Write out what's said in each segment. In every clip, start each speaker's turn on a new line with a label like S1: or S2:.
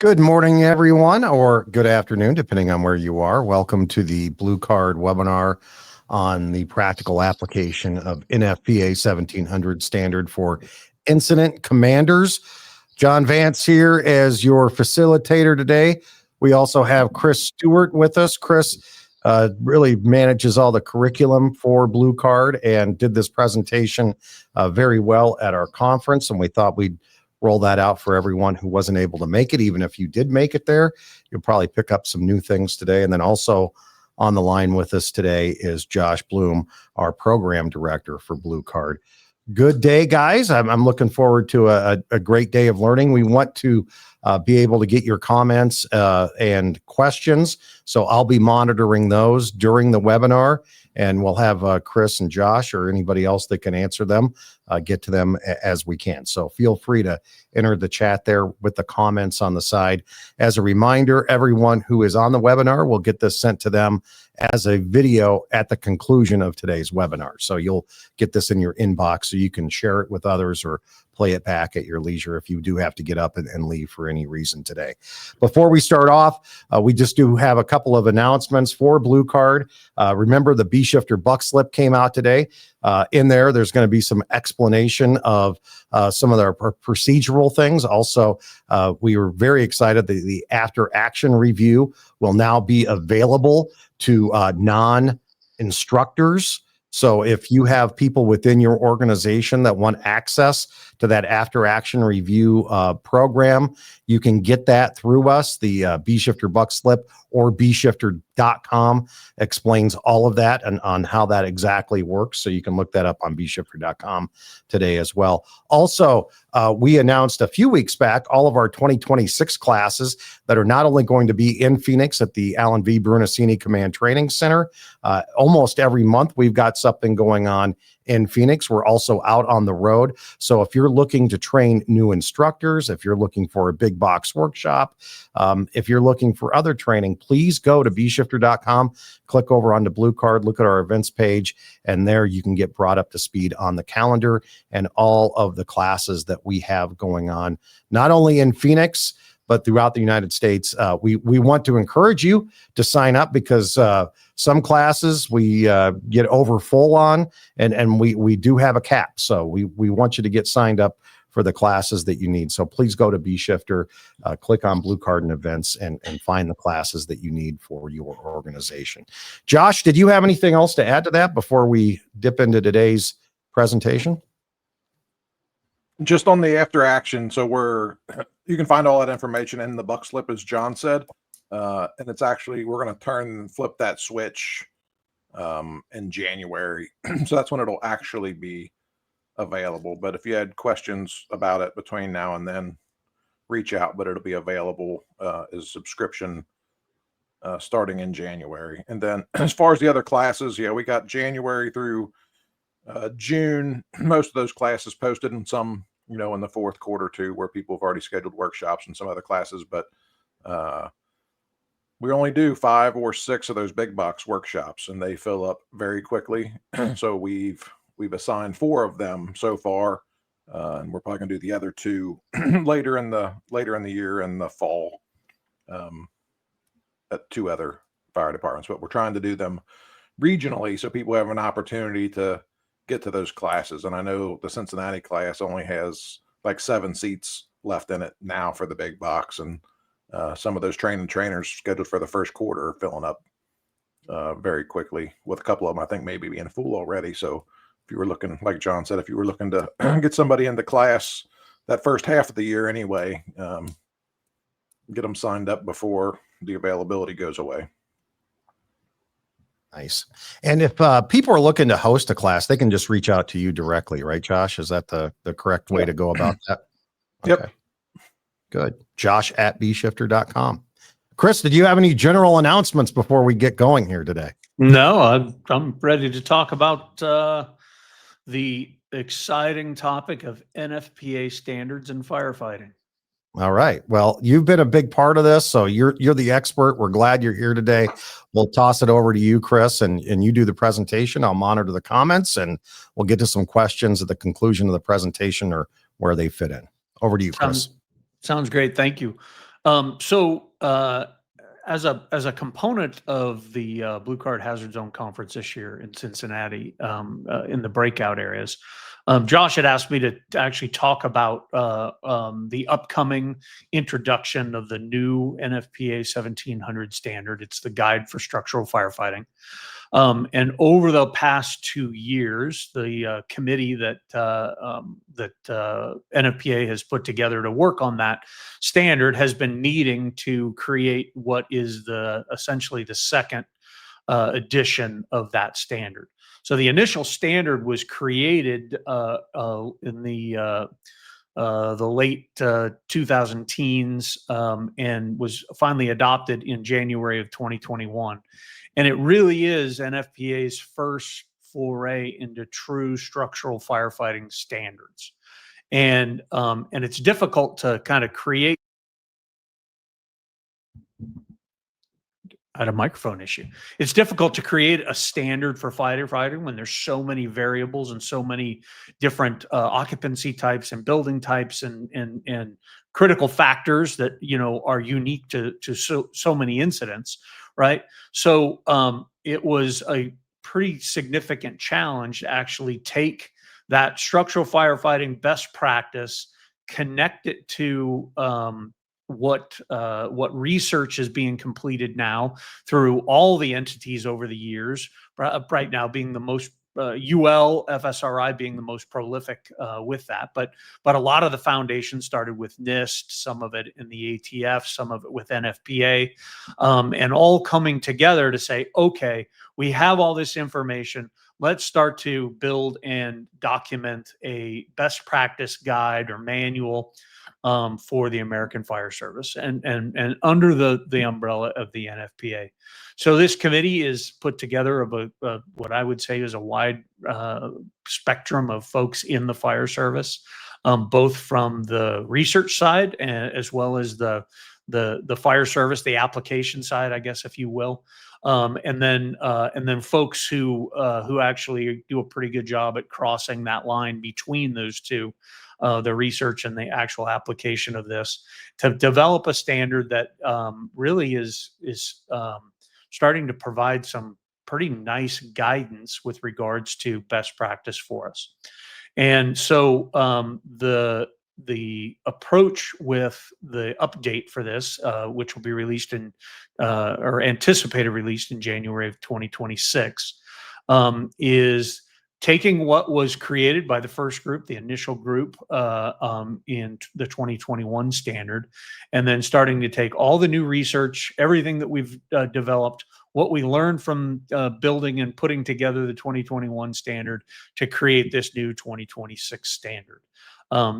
S1: Good morning, everyone, or good afternoon, depending on where you are. Welcome to the Blue Card webinar on the practical application of NFPA 1700 standard for incident commanders. John Vance here as your facilitator today. We also have Chris Stewart with us. Chris really manages all the curriculum for Blue Card and did this presentation very well at our conference, and we thought we'd roll that out for everyone who wasn't able to make it. Even if you did make it there, you'll probably pick up some new things today. And then also on the line with us today is Josh Bloom, our program director for Blue Card. Good day, guys. I'm looking forward to a great day of learning. We want to be able to get your comments and questions. So I'll be monitoring those during the webinar, and we'll have Chris and Josh or anybody else that can answer them, get to them as we can. So feel free to enter the chat there with the comments on the side. As a reminder, everyone who is on the webinar will get this sent to them as a video at the conclusion of today's webinar. So you'll get this in your inbox so you can share it with others or play it back at your leisure if you do have to get up and leave for any reason today. Before we start off, we just do have a couple of announcements for Blue Card. Remember, the B-Shifter Buck Slip came out today. In there's going to be some explanation of some of their procedural things. Also, we were very excited that the after action review will now be available to non-instructors. So if you have people within your organization that want access to that after action review program, you can get that through us. The B-Shifter Buck Slip or bshifter.com explains all of that and on how that exactly works. So you can look that up on bshifter.com today as well. Also, we announced a few weeks back all of our 2026 classes that are not only going to be in Phoenix at the Alan V. Brunacini Command Training Center. Almost every month we've got something going on in Phoenix. We're also out on the road. So if you're looking to train new instructors, if you're looking for a big box workshop, if you're looking for other training, please go to bshifter.com, click over onto Blue Card, look at our events page, and there you can get brought up to speed on the calendar and all of the classes that we have going on, not only in Phoenix, but throughout the United States. We want to encourage you to sign up because some classes we get over full on, and we do have a cap. So we want you to get signed up for the classes that you need. So please go to B-Shifter, click on Blue Card and Events, and find the classes that you need for your organization. Josh, did you have anything else to add to that before we dip into today's presentation?
S2: Just on the after action, so you can find all that information in the Buck Slip, as John said, and it's actually we're going to flip that switch in January, so that's when it'll actually be available. But if you had questions about it between now and then, reach out. But it'll be available as subscription starting in January. And then as far as the other classes, yeah, we got January through June. Most of those classes posted, and some in the fourth quarter too, where people have already scheduled workshops and some other classes. But we only do 5 or 6 of those big box workshops, and they fill up very quickly. So we've assigned 4 of them so far, and we're probably going to do the other 2 later in the year in the fall at 2 other fire departments. But we're trying to do them regionally so people have an opportunity to get to those classes. And I know the Cincinnati class only has like 7 seats left in it now for the big box, and some of those trainers scheduled for the first quarter are filling up very quickly, with a couple of them I think maybe being full already. So if you were looking, like John said, if you were looking to get somebody into class that first half of the year anyway, get them signed up before the availability goes away.
S1: Nice. And if people are looking to host a class, they can just reach out to you directly, right, Josh? Is that the correct way to go about that? Okay.
S2: Yep.
S1: Good. Josh at bshifter.com. Chris, did you have any general announcements before we get going here today?
S3: No, I'm ready to talk about the exciting topic of NFPA standards in firefighting.
S1: All right. Well, you've been a big part of this, so you're the expert. We're glad you're here today. We'll toss it over to you, Chris, and you do the presentation. I'll monitor the comments, and we'll get to some questions at the conclusion of the presentation or where they fit in. Over to you, Chris.
S3: Sounds great. Thank you. As a component of the Blue Card Hazard Zone Conference this year in Cincinnati, in the breakout areas, Josh had asked me to actually talk about the upcoming introduction of the new NFPA 1700 standard. It's the Guide for Structural Firefighting. And over the past 2 years, the committee that NFPA has put together to work on that standard has been needing to create what is essentially the second edition of that standard. So the initial standard was created in the late 2000 teens, and was finally adopted in January of 2021. And it really is NFPA's first foray into true structural firefighting standards. And it's difficult to kind of create. I had a microphone issue. It's difficult to create a standard for firefighting when there's so many variables and so many different occupancy types and building types and critical factors that are unique to so many incidents, right? So it was a pretty significant challenge to actually take that structural firefighting best practice, connect it to what research is being completed now through all the entities over the years, right now being the most UL, FSRI being the most prolific with that, but a lot of the foundation started with NIST, some of it in the ATF, some of it with NFPA, and all coming together to say, okay, we have all this information. Let's start to build and document a best practice guide or manual for the American Fire Service and under the umbrella of the NFPA. So this committee is put together of what I would say is a wide spectrum of folks in the fire service, both from the research side as well as the fire service, the application side, I guess, if you will. And then folks who actually do a pretty good job at crossing that line between those two, the research and the actual application of this, to develop a standard that really is starting to provide some pretty nice guidance with regards to best practice for us. And so the approach with the update for this, which will be released in or anticipated released in January of 2026, is taking what was created by the first group, the initial group in the 2021 standard, and then starting to take all the new research, everything that we've developed, what we learned from building and putting together the 2021 standard to create this new 2026 standard.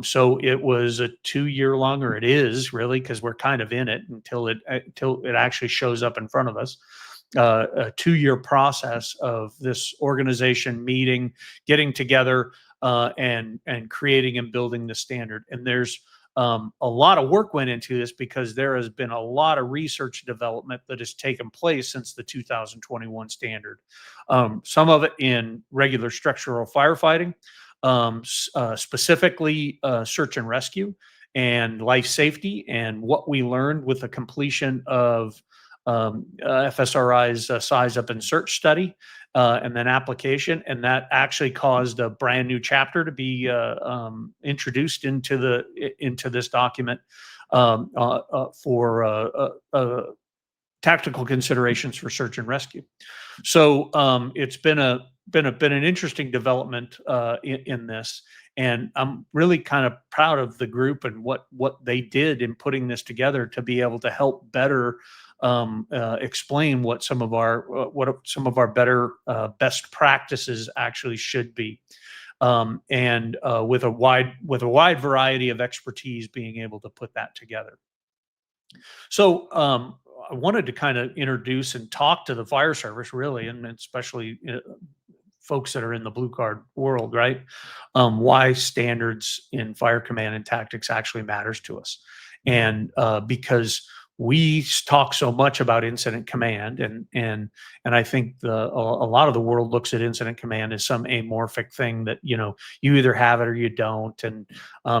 S3: So it was a 2-year long, or it is really, because we're kind of in it until it actually shows up in front of us. A 2-year process of this organization meeting, getting together, and creating and building the standard. And there's a lot of work went into this because there has been a lot of research development that has taken place since the 2021 standard. Some of it in regular structural firefighting, specifically search and rescue and life safety, and what we learned with the completion of FSRI's size up and search study, and then application, and that actually caused a brand new chapter to be introduced into this document for tactical considerations for search and rescue. So it's been an interesting development in this, and I'm really kind of proud of the group and what they did in putting this together to be able to help better explain what some of our better best practices actually should be, and with a wide variety of expertise being able to put that together. So I wanted to kind of introduce and talk to the fire service, really, and especially folks that are in the blue card world, right? Why standards in fire command and tactics actually matters to us, and because we talk so much about incident command, and I think a lot of the world looks at incident command as some amorphic thing that, you know, you either have it or you don't, and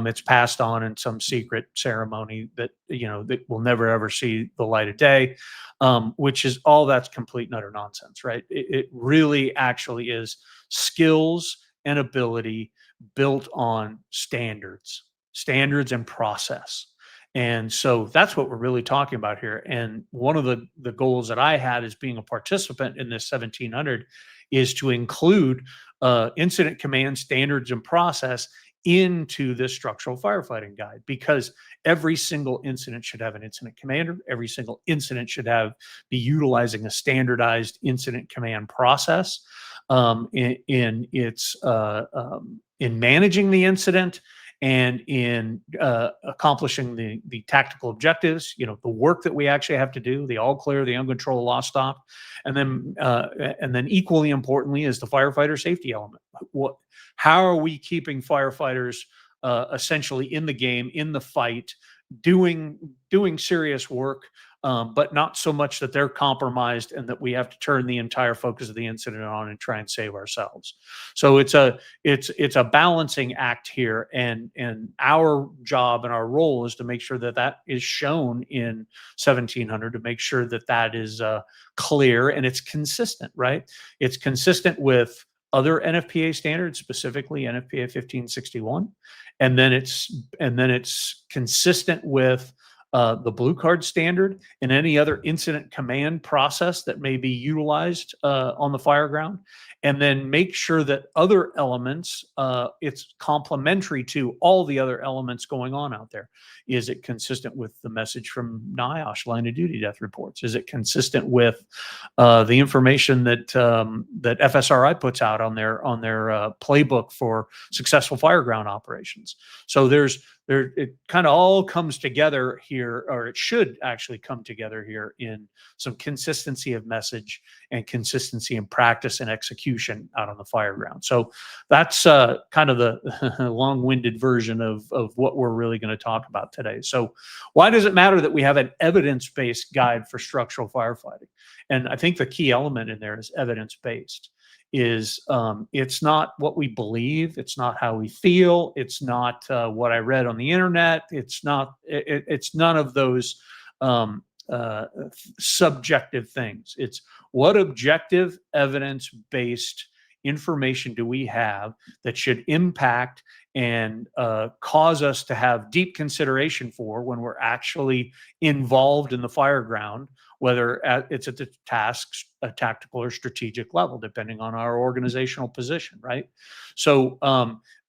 S3: it's passed on in some secret ceremony that, you know, that will never ever see the light of day, which is all that's complete and utter nonsense, right? It really actually is skills and ability built on standards and process. And so that's what we're really talking about here. And one of the goals that I had as being a participant in this 1700 is to include incident command standards and process into this structural firefighting guide, because every single incident should have an incident commander. Every single incident should be utilizing a standardized incident command process in managing the incident and in accomplishing the tactical objectives, you know, the work that we actually have to do, the all clear, the uncontrolled loss stop, and then equally importantly is the firefighter safety element. How are we keeping firefighters essentially in the game, in the fight, doing serious work, but not so much that they're compromised and that we have to turn the entire focus of the incident on and try and save ourselves. So it's a balancing act here, and our job and our role is to make sure that that is shown in 1700, to make sure that that is clear and it's consistent, right? It's consistent with other NFPA standards, specifically NFPA 1561, and then it's consistent with the blue card standard and any other incident command process that may be utilized on the fireground, and then make sure that other elements, it's complementary to all the other elements going on out there. Is it consistent with the message from NIOSH line of duty death reports? Is it consistent with the information that that FSRI puts out on their playbook for successful fireground operations? So it kind of all comes together here, or it should actually come together here in some consistency of message and consistency in practice and execution out on the fireground. So that's kind of the long-winded version of what we're really going to talk about today. So why does it matter that we have an evidence-based guide for structural firefighting? And I think the key element in there is evidence-based. It's not what we believe, it's not how we feel, it's not what I read on the internet, it's none of those subjective things. It's what objective evidence-based information do we have that should impact and cause us to have deep consideration for when we're actually involved in the fireground, whether it's at the tasks, a tactical or strategic level, depending on our organizational position, right? So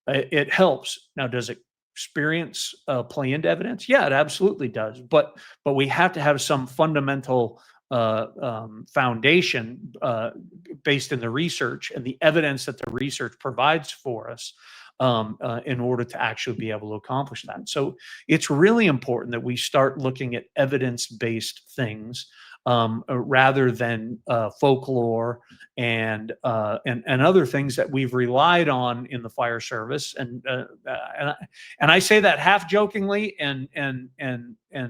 S3: it helps. Now, does experience play into evidence? Yeah, it absolutely does. But we have to have some fundamental foundation based in the research and the evidence that the research provides for us in order to actually be able to accomplish that. So it's really important that we start looking at evidence-based things rather than folklore and other things that we've relied on in the fire service. And I say that half jokingly and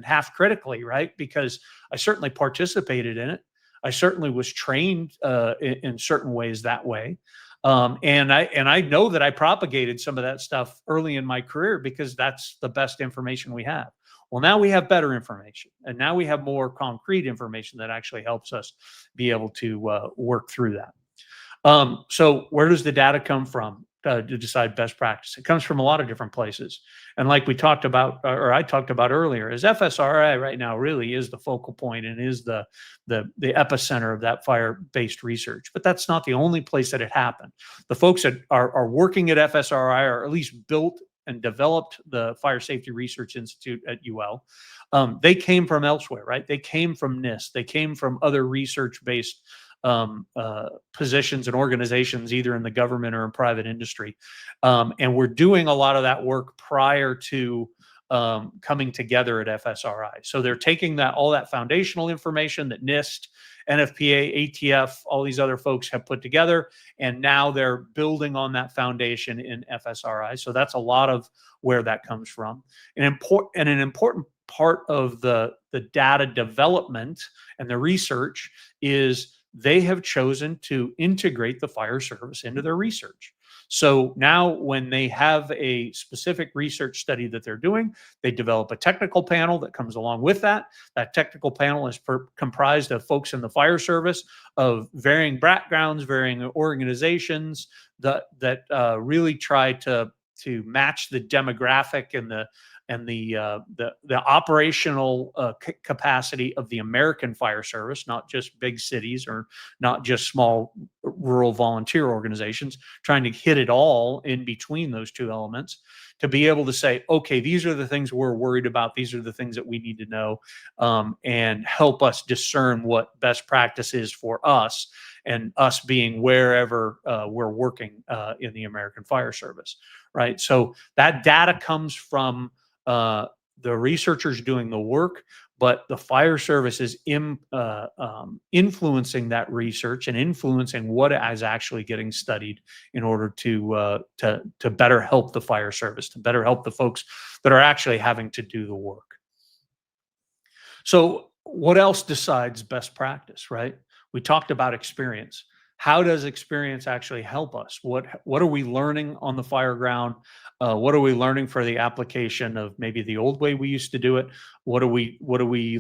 S3: half critically, right? Because I certainly participated in it. I certainly was trained in certain ways that way. And I know that I propagated some of that stuff early in my career because that's the best information we have. Well, now we have better information, and now we have more concrete information that actually helps us be able to work through that. So where does the data come from to decide best practice? It comes from a lot of different places. And like we talked about, or I talked about earlier, is FSRI right now really is the focal point and is the epicenter of that fire-based research. But that's not the only place that it happened. The folks that are working at FSRI, or at least built and developed the Fire Safety Research Institute at UL, they came from elsewhere, right? They came from NIST. They came from other research-based positions and organizations, either in the government or in private industry. And we're doing a lot of that work prior to coming together at FSRI. So they're taking all that foundational information that NIST, NFPA, ATF, all these other folks have put together, and now they're building on that foundation in FSRI. So that's a lot of where that comes from. An important part of the the data development and the research is they have chosen to integrate the fire service into their research. So now when they have a specific research study that they're doing, they develop a technical panel that comes along with that. That technical panel is comprised of folks in the fire service of varying backgrounds, varying organizations that really try to match the demographic and the operational capacity of the American fire service, not just big cities or not just small rural volunteer organizations, trying to hit it all in between those two elements to be able to say, okay, these are the things we're worried about. These are the things that we need to know, and help us discern what best practice is for us, and us being wherever we're working in the American Fire Service, right? So that data comes from the researchers doing the work, but the fire service is influencing that research and influencing what is actually getting studied in order to better help the fire service, to better help the folks that are actually having to do the work. So what else decides best practice, right? We talked about experience. How does experience actually help us? What are we learning on the fire ground? What are we learning for the application of maybe the old way we used to do it? What are we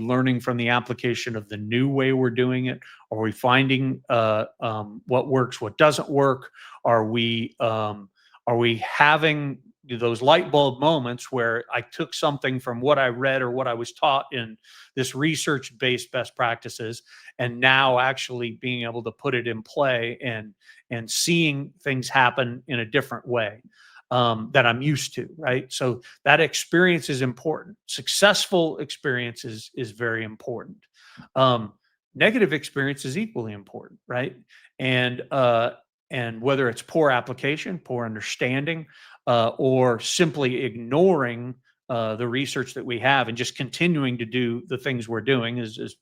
S3: learning from the application of the new way we're doing it? Are we finding what works, what doesn't work? Are we having those light bulb moments where I took something from what I read or what I was taught in this research-based best practices, and now actually being able to put it in play and seeing things happen in a different way that I'm used to, right? So that experience is important. Successful experience is very important. Negative experience is equally important, right? And whether it's poor application, poor understanding, or simply ignoring the research that we have and just continuing to do the things we're doing, as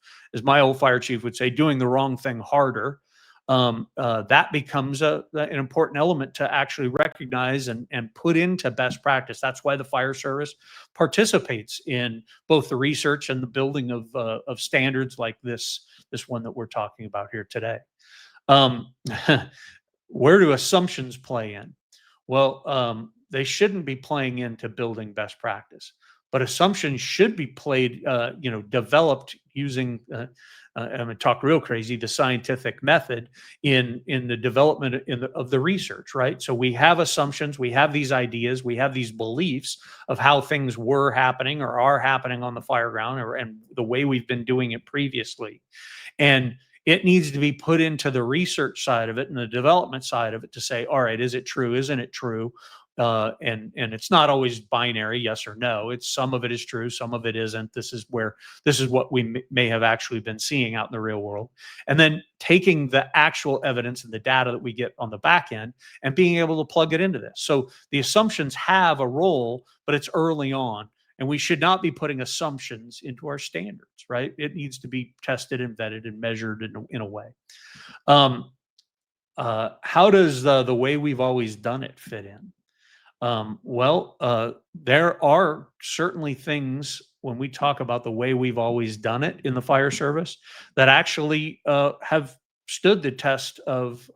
S3: my old fire chief would say, doing the wrong thing harder. That becomes an important element to actually recognize and put into best practice. That's why the fire service participates in both the research and the building of standards like this one that we're talking about here today. Where do assumptions play in? Well, they shouldn't be playing into building best practice, but assumptions should be developed using, I'm going to talk real crazy, the scientific method in the development of the research, right? So we have assumptions, we have these ideas, we have these beliefs of how things were happening or are happening on the fire ground, and the way we've been doing it previously. And it needs to be put into the research side of it and the development side of it to say, all right, is it true? Isn't it true? And it's not always binary, yes or no. It's some of it is true, some of it isn't. This is what we may have actually been seeing out in the real world. And then taking the actual evidence and the data that we get on the back end and being able to plug it into this. So the assumptions have a role, but it's early on. And we should not be putting assumptions into our standards, right? It needs to be tested and vetted and measured in a way. How does the way we've always done it fit in? There are certainly things when we talk about the way we've always done it in the fire service that actually have stood the test of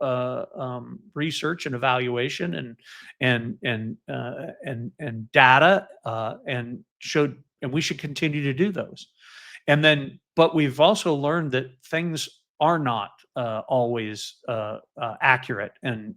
S3: research and evaluation and data, and we should continue to do those. But we've also learned that things are not always accurate and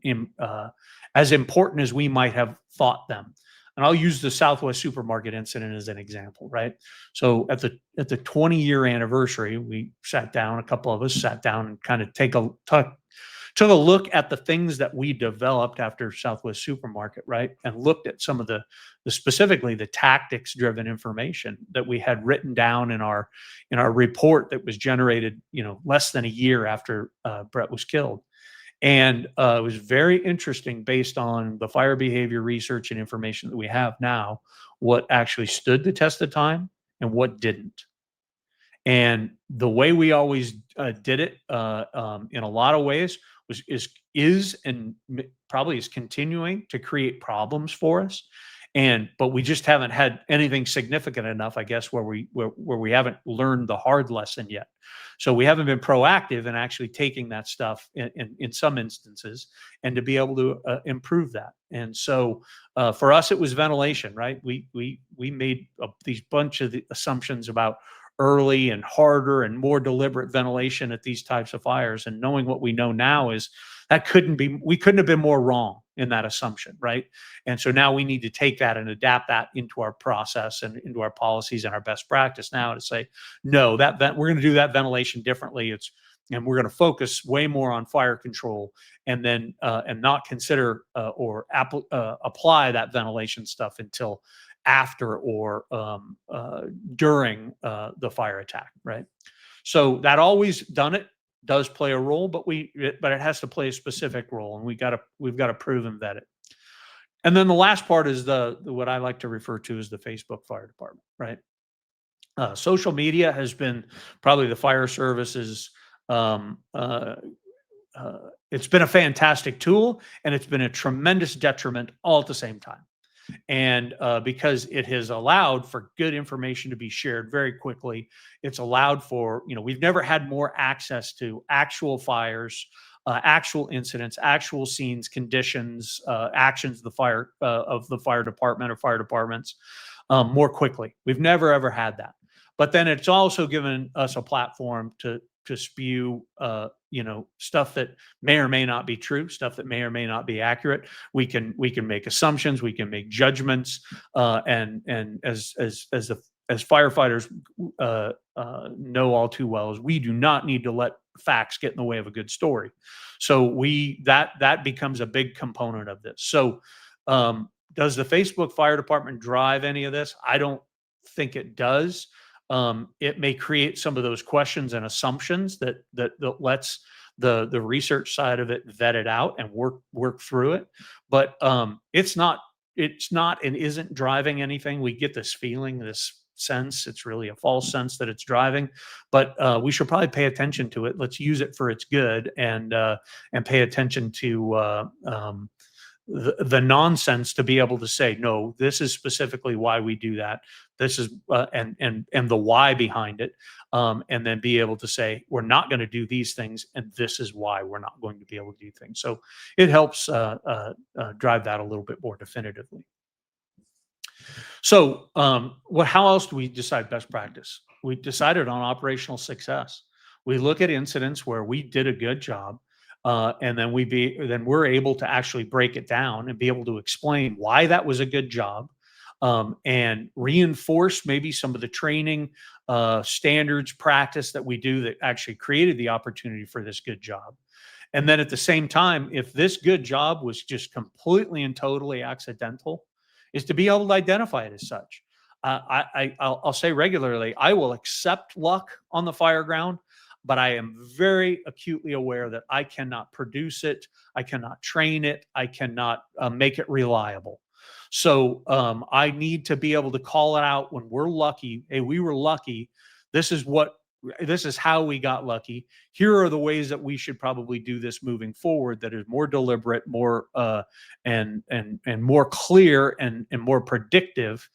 S3: as important as we might have thought them. And I'll use the Southwest supermarket incident as an example, right? So at the 20-year anniversary, we sat down, a couple of us sat down and kind of took a look at the things that we developed after Southwest supermarket, right? And looked at some of the specifically the tactics driven information that we had written down in our report that was generated, less than a year after Brett was killed. And it was very interesting based on the fire behavior research and information that we have now, what actually stood the test of time and what didn't. And the way we always did it in a lot of ways is probably is continuing to create problems for us. But we just haven't had anything significant enough, I guess, where we haven't learned the hard lesson yet. So we haven't been proactive in actually taking that stuff in some instances, and to be able to improve that. And so for us, it was ventilation, right? We made these bunch of the assumptions about early and harder and more deliberate ventilation at these types of fires. And knowing what we know now is we couldn't have been more wrong in that assumption, right? And so now we need to take that and adapt that into our process and into our policies and our best practice now to say, no, we're going to do that ventilation differently. And we're going to focus way more on fire control, and then and not consider or apply that ventilation stuff until after or during the fire attack, right? So that always does play a role, but it has to play a specific role, and we've got to prove and vet it. And then the last part is what I like to refer to as the Facebook fire department, right? Social media has been probably the fire service's it's been a fantastic tool, and it's been a tremendous detriment all at the same time. And because it has allowed for good information to be shared very quickly, it's allowed for, we've never had more access to actual fires, actual incidents, actual scenes, conditions, actions of the fire department or fire departments more quickly. We've never ever had that. But then it's also given us a platform to spew, stuff that may or may not be true, stuff that may or may not be accurate. We can make assumptions, we can make judgments, and as firefighters know all too well, is we do not need to let facts get in the way of a good story. So that becomes a big component of this. So does the Facebook fire department drive any of this? I don't think it does. It may create some of those questions and assumptions that lets the research side of it vet it out and work through it. But it's not and isn't driving anything. We get this feeling, this sense. It's really a false sense that it's driving, but we should probably pay attention to it. Let's use it for its good, and pay attention to the nonsense to be able to say, no, this is specifically why we do that. This is and the why behind it, and then be able to say, we're not going to do these things, and this is why we're not going to be able to do things. So it helps drive that a little bit more definitively. So how else do we decide best practice? We decided on operational success. We look at incidents where we did a good job, and then we're able to actually break it down and be able to explain why that was a good job, and reinforce maybe some of the training standards, practice that we do that actually created the opportunity for this good job. And then at the same time, if this good job was just completely and totally accidental, is to be able to identify it as such. I'll say regularly, I will accept luck on the fire ground, but I am very acutely aware that I cannot produce it, I cannot train it, I cannot make it reliable. So I need to be able to call it out when we're lucky. Hey, we were lucky. This is how we got lucky. Here are the ways that we should probably do this moving forward that is more deliberate, more and more clear and more predictive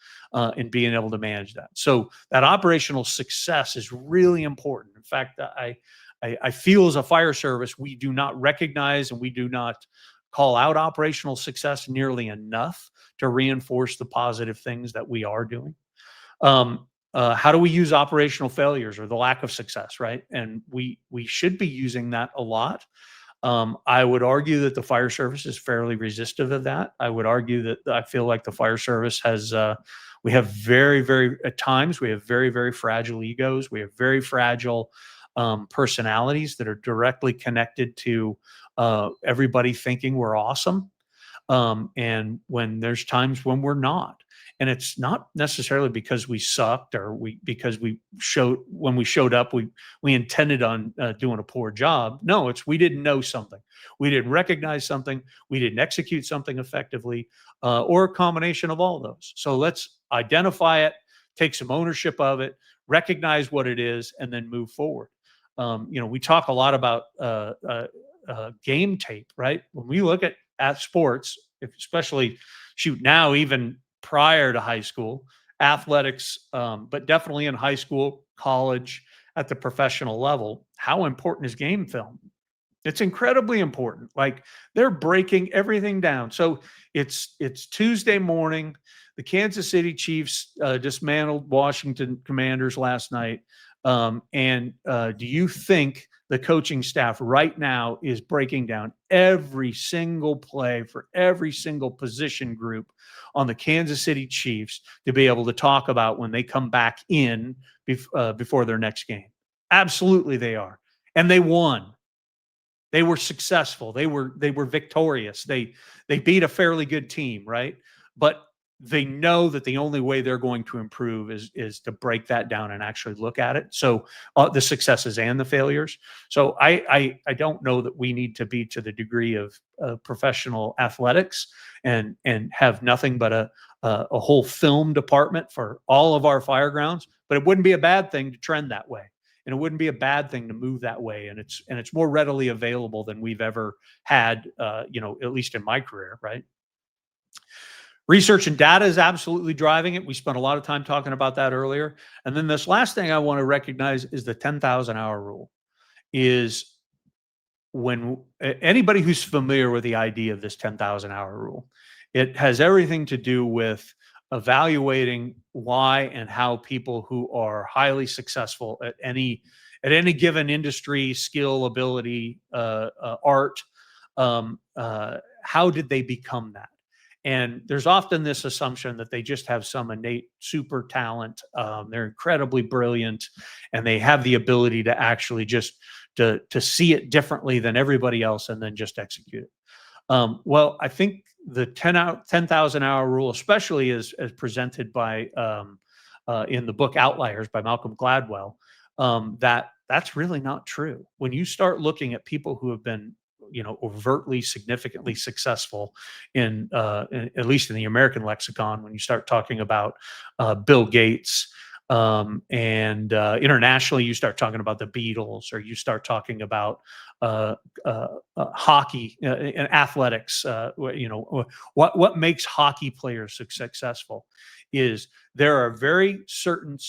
S3: in being able to manage that. So that operational success is really important. In fact, I feel as a fire service, we do not recognize and we do not call out operational success nearly enough to reinforce the positive things that we are doing. How do we use operational failures or the lack of success, right? And we should be using that a lot. I would argue that the fire service is fairly resistive of that. I would argue that I feel like the fire service has, we have at times, we have very, very fragile egos. We have very fragile personalities that are directly connected to everybody thinking we're awesome. And when there's times when we're not. And it's not necessarily because we sucked or because when we showed up, we intended on doing a poor job. No, it's we didn't know something. We didn't recognize something. We didn't execute something effectively, or a combination of all those. So let's identify it, take some ownership of it, recognize what it is, and then move forward. We talk a lot about game tape, right? When we look at sports, especially now, even prior to high school, athletics, but definitely in high school, college, at the professional level, how important is game film? It's incredibly important. Like they're breaking everything down. So it's Tuesday morning. The Kansas City Chiefs dismantled Washington Commanders last night. Do you think the coaching staff right now is breaking down every single play for every single position group on the Kansas City Chiefs to be able to talk about when they come back in before their next game? Absolutely, they are, and they won. They were successful. They were victorious. They beat a fairly good team, right? But they know that the only way they're going to improve is to break that down and actually look at it. So the successes and the failures. So I don't know that we need to be to the degree of professional athletics and have nothing but a whole film department for all of our fire grounds. But it wouldn't be a bad thing to trend that way. And it wouldn't be a bad thing to move that way. And it's more readily available than we've ever had, at least in my career, right? Research and data is absolutely driving it. We spent a lot of time talking about that earlier. And then this last thing I want to recognize is the 10,000 hour rule. Is when anybody who's familiar with the idea of this 10,000 hour rule, it has everything to do with evaluating why and how people who are highly successful at any given industry, skill, ability, art, how did they become that? And there's often this assumption that they just have some innate super talent. They're incredibly brilliant, and they have the ability to actually just to see it differently than everybody else, and then just execute it. Well, I think the 10,000 hour rule, especially as presented by in the book Outliers by Malcolm Gladwell, that's really not true. When you start looking at people who have been overtly significantly successful at least in the American lexicon, when you start talking about Bill Gates, and internationally, you start talking about the Beatles, or you start talking about hockey and athletics. What makes hockey players successful is there are very certain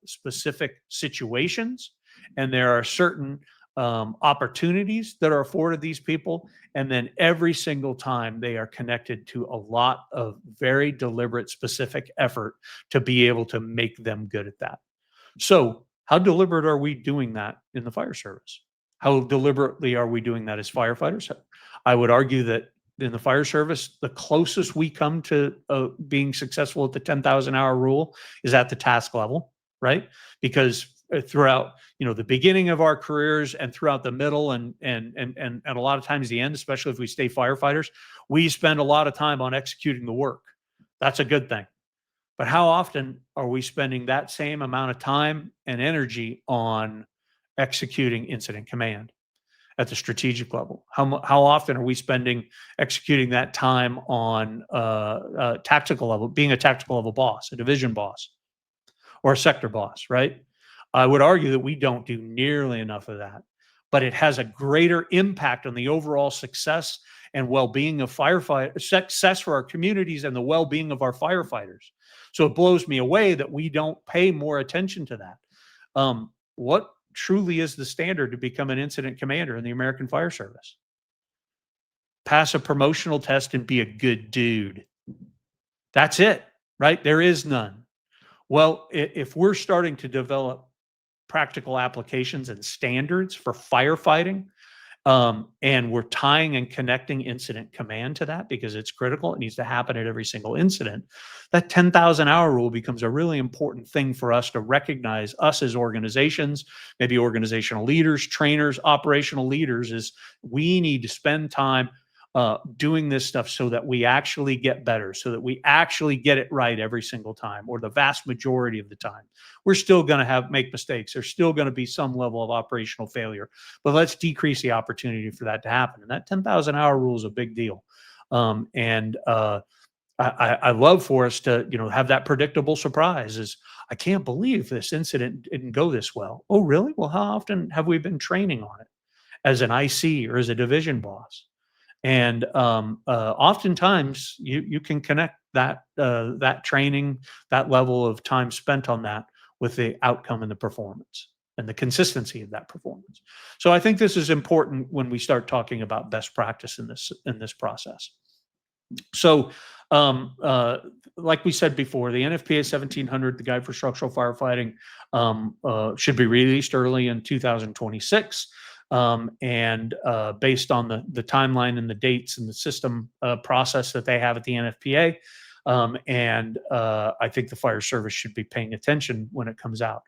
S3: specific situations, and there are certain opportunities that are afforded these people. And then every single time they are connected to a lot of very deliberate, specific effort to be able to make them good at that. So how deliberate are we doing that in the fire service? How deliberately are we doing that as firefighters? I would argue that in the fire service, the closest we come to being successful at the 10,000 hour rule is at the task level, right? Because throughout the beginning of our careers and throughout the middle and a lot of times the end, especially if we stay firefighters, we spend a lot of time on executing the work. That's a good thing. But how often are we spending that same amount of time and energy on executing incident command at the strategic level? How often are we executing that time on tactical level, being a tactical level boss, a division boss, or a sector boss, right? I would argue that we don't do nearly enough of that, but it has a greater impact on the overall success and well-being of firefighters, success for our communities and the well-being of our firefighters. So it blows me away that we don't pay more attention to that. What truly is the standard to become an incident commander in the American Fire Service? Pass a promotional test and be a good dude. That's it, right? There is none. Well, if we're starting to develop practical applications and standards for firefighting, and we're tying and connecting incident command to that because it's critical, it needs to happen at every single incident, that 10,000 hour rule becomes a really important thing for us to recognize, us as organizations, maybe organizational leaders, trainers, operational leaders, is we need to spend time doing this stuff so that we actually get better, so that we actually get it right every single time, or the vast majority of the time. We're still going to make mistakes. There's still going to be some level of operational failure, but let's decrease the opportunity for that to happen. And that 10,000 hour rule is a big deal. I love for us to, have that predictable surprise is, I can't believe this incident didn't go this well. Oh, really? Well, how often have we been training on it as an IC or as a division boss? And oftentimes you can connect that training, that level of time spent on that, with the outcome and the performance and the consistency of that performance. So I think this is important when we start talking about best practice in this process. So, like we said before, the NFPA 1700, the Guide for Structural Firefighting, should be released early in 2026. And based on the timeline and the dates and the system process that they have at the NFPA, and I think the fire service should be paying attention when it comes out.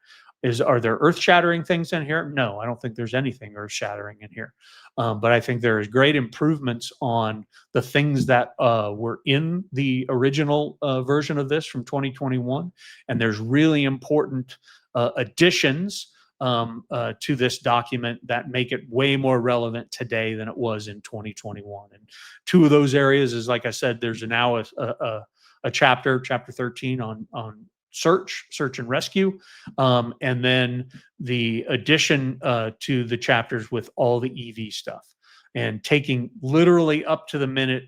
S3: Are there earth-shattering things in here? No, I don't think there's anything earth-shattering in here. But I think there is great improvements on the things that were in the original version of this from 2021. And there's really important additions to this document that make it way more relevant today than it was in 2021. And two of those areas is, like I said, there's now a chapter 13 on search and rescue, and then the addition to the chapters with all the EV stuff, and taking literally up to the minute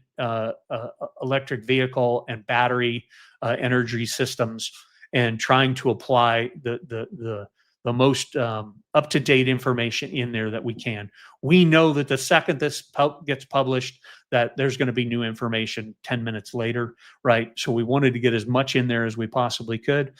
S3: electric vehicle and battery energy systems, and trying to apply the most up-to-date information in there that we can. We know that the second this gets published, that there's going to be new information 10 minutes later, right? So we wanted to get as much in there as we possibly could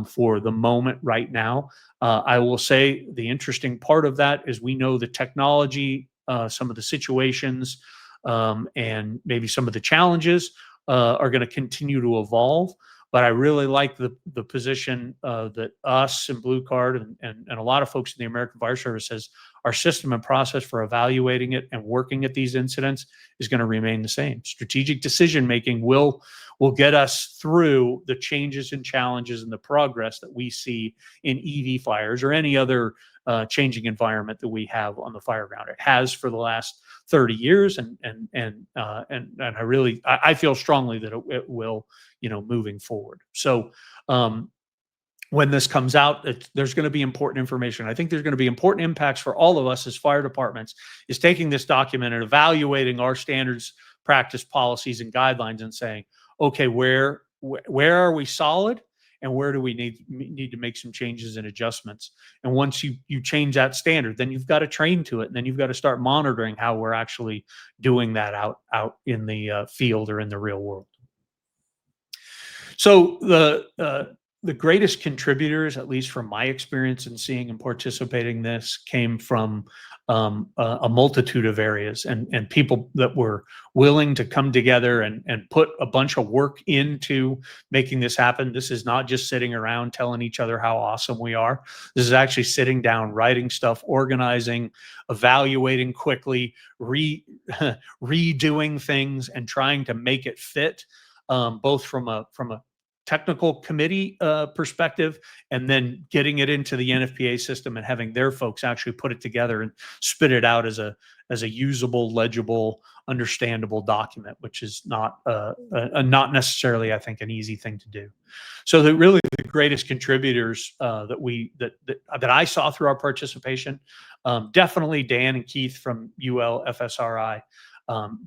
S3: for the moment right now. I will say the interesting part of that is we know the technology, some of the situations, and maybe some of the challenges are going to continue to evolve. But I really like the position that us and Blue Card and a lot of folks in the American Fire Service says our system and process for evaluating it and working at these incidents is going to remain the same. Strategic decision making will get us through the changes and challenges and the progress that we see in EV fires or any other changing environment that we have on the fireground. It has for the last 30 years, and I feel strongly that it will, moving forward. So when this comes out, there's going to be important information. I think there's going to be important impacts for all of us as fire departments, is taking this document and evaluating our standards, practice, policies, and guidelines, and saying, okay, where are we solid, and where do we need to make some changes and adjustments? And once you change that standard, then you've got to train to it, and then you've got to start monitoring how we're actually doing that out in the field or in the real world. So the greatest contributors, at least from my experience in seeing and participating in this, came from a multitude of areas and people that were willing to come together and put a bunch of work into making this happen. This is not just sitting around telling each other how awesome we are. This is actually sitting down, writing stuff, organizing, evaluating quickly, redoing things, and trying to make it fit, both from a technical committee perspective, and then getting it into the NFPA system and having their folks actually put it together and spit it out as a usable, legible, understandable document, which is not necessarily, I think, an easy thing to do. So the greatest contributors that I saw through our participation, definitely Dan and Keith from UL FSRI.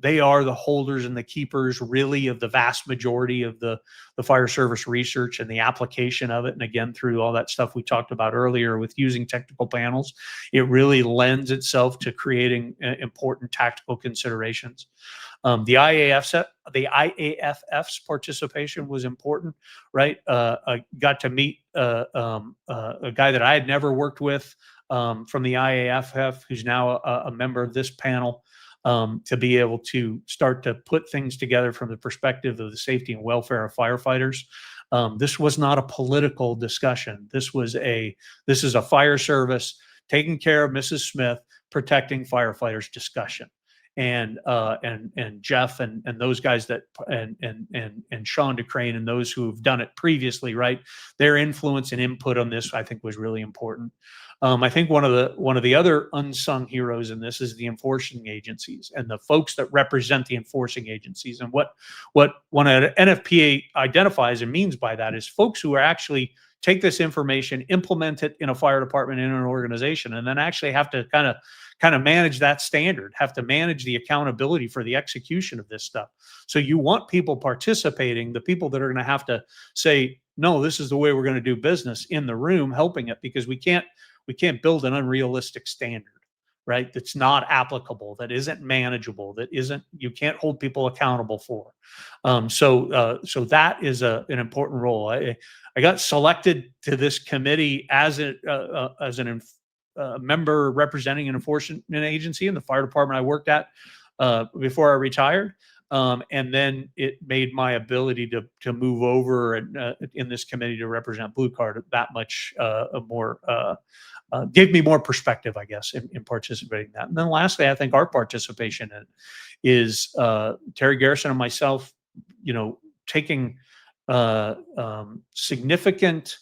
S3: They are the holders and the keepers, really, of the vast majority of the fire service research and the application of it. And again, through all that stuff we talked about earlier with using technical panels, it really lends itself to creating important tactical considerations. The IAFF's participation was important, right? I got to meet a guy that I had never worked with from the IAFF, who's now a member of this panel. To be able to start to put things together from the perspective of the safety and welfare of firefighters. This was not a political discussion. This is a fire service taking care of Mrs. Smith, protecting firefighters discussion. And Jeff and those guys and Sean DeCrane and those who have done it previously, right? Their influence and input on this, I think, was really important. I think one of the other unsung heroes in this is the enforcing agencies and the folks that represent the enforcing agencies. And what NFPA identifies and means by that is folks who are actually take this information, implement it in a fire department, in an organization, and then actually have to kind of manage that standard, have to manage the accountability for the execution of this stuff. So you want people participating, the people that are going to have to say, no, this is the way we're going to do business in the room, helping it, because we can't build an unrealistic standard, right? That's not applicable, that isn't manageable, that isn't, you can't hold people accountable for. So that is an important role. I got selected to this committee as a member representing an enforcement agency in the fire department I worked at before I retired. And then it made my ability to move over and in this committee to represent Blue Card that much more, gave me more perspective, I guess, in participating in that. And then lastly, I think our participation in it is Terry Garrison and myself, taking significant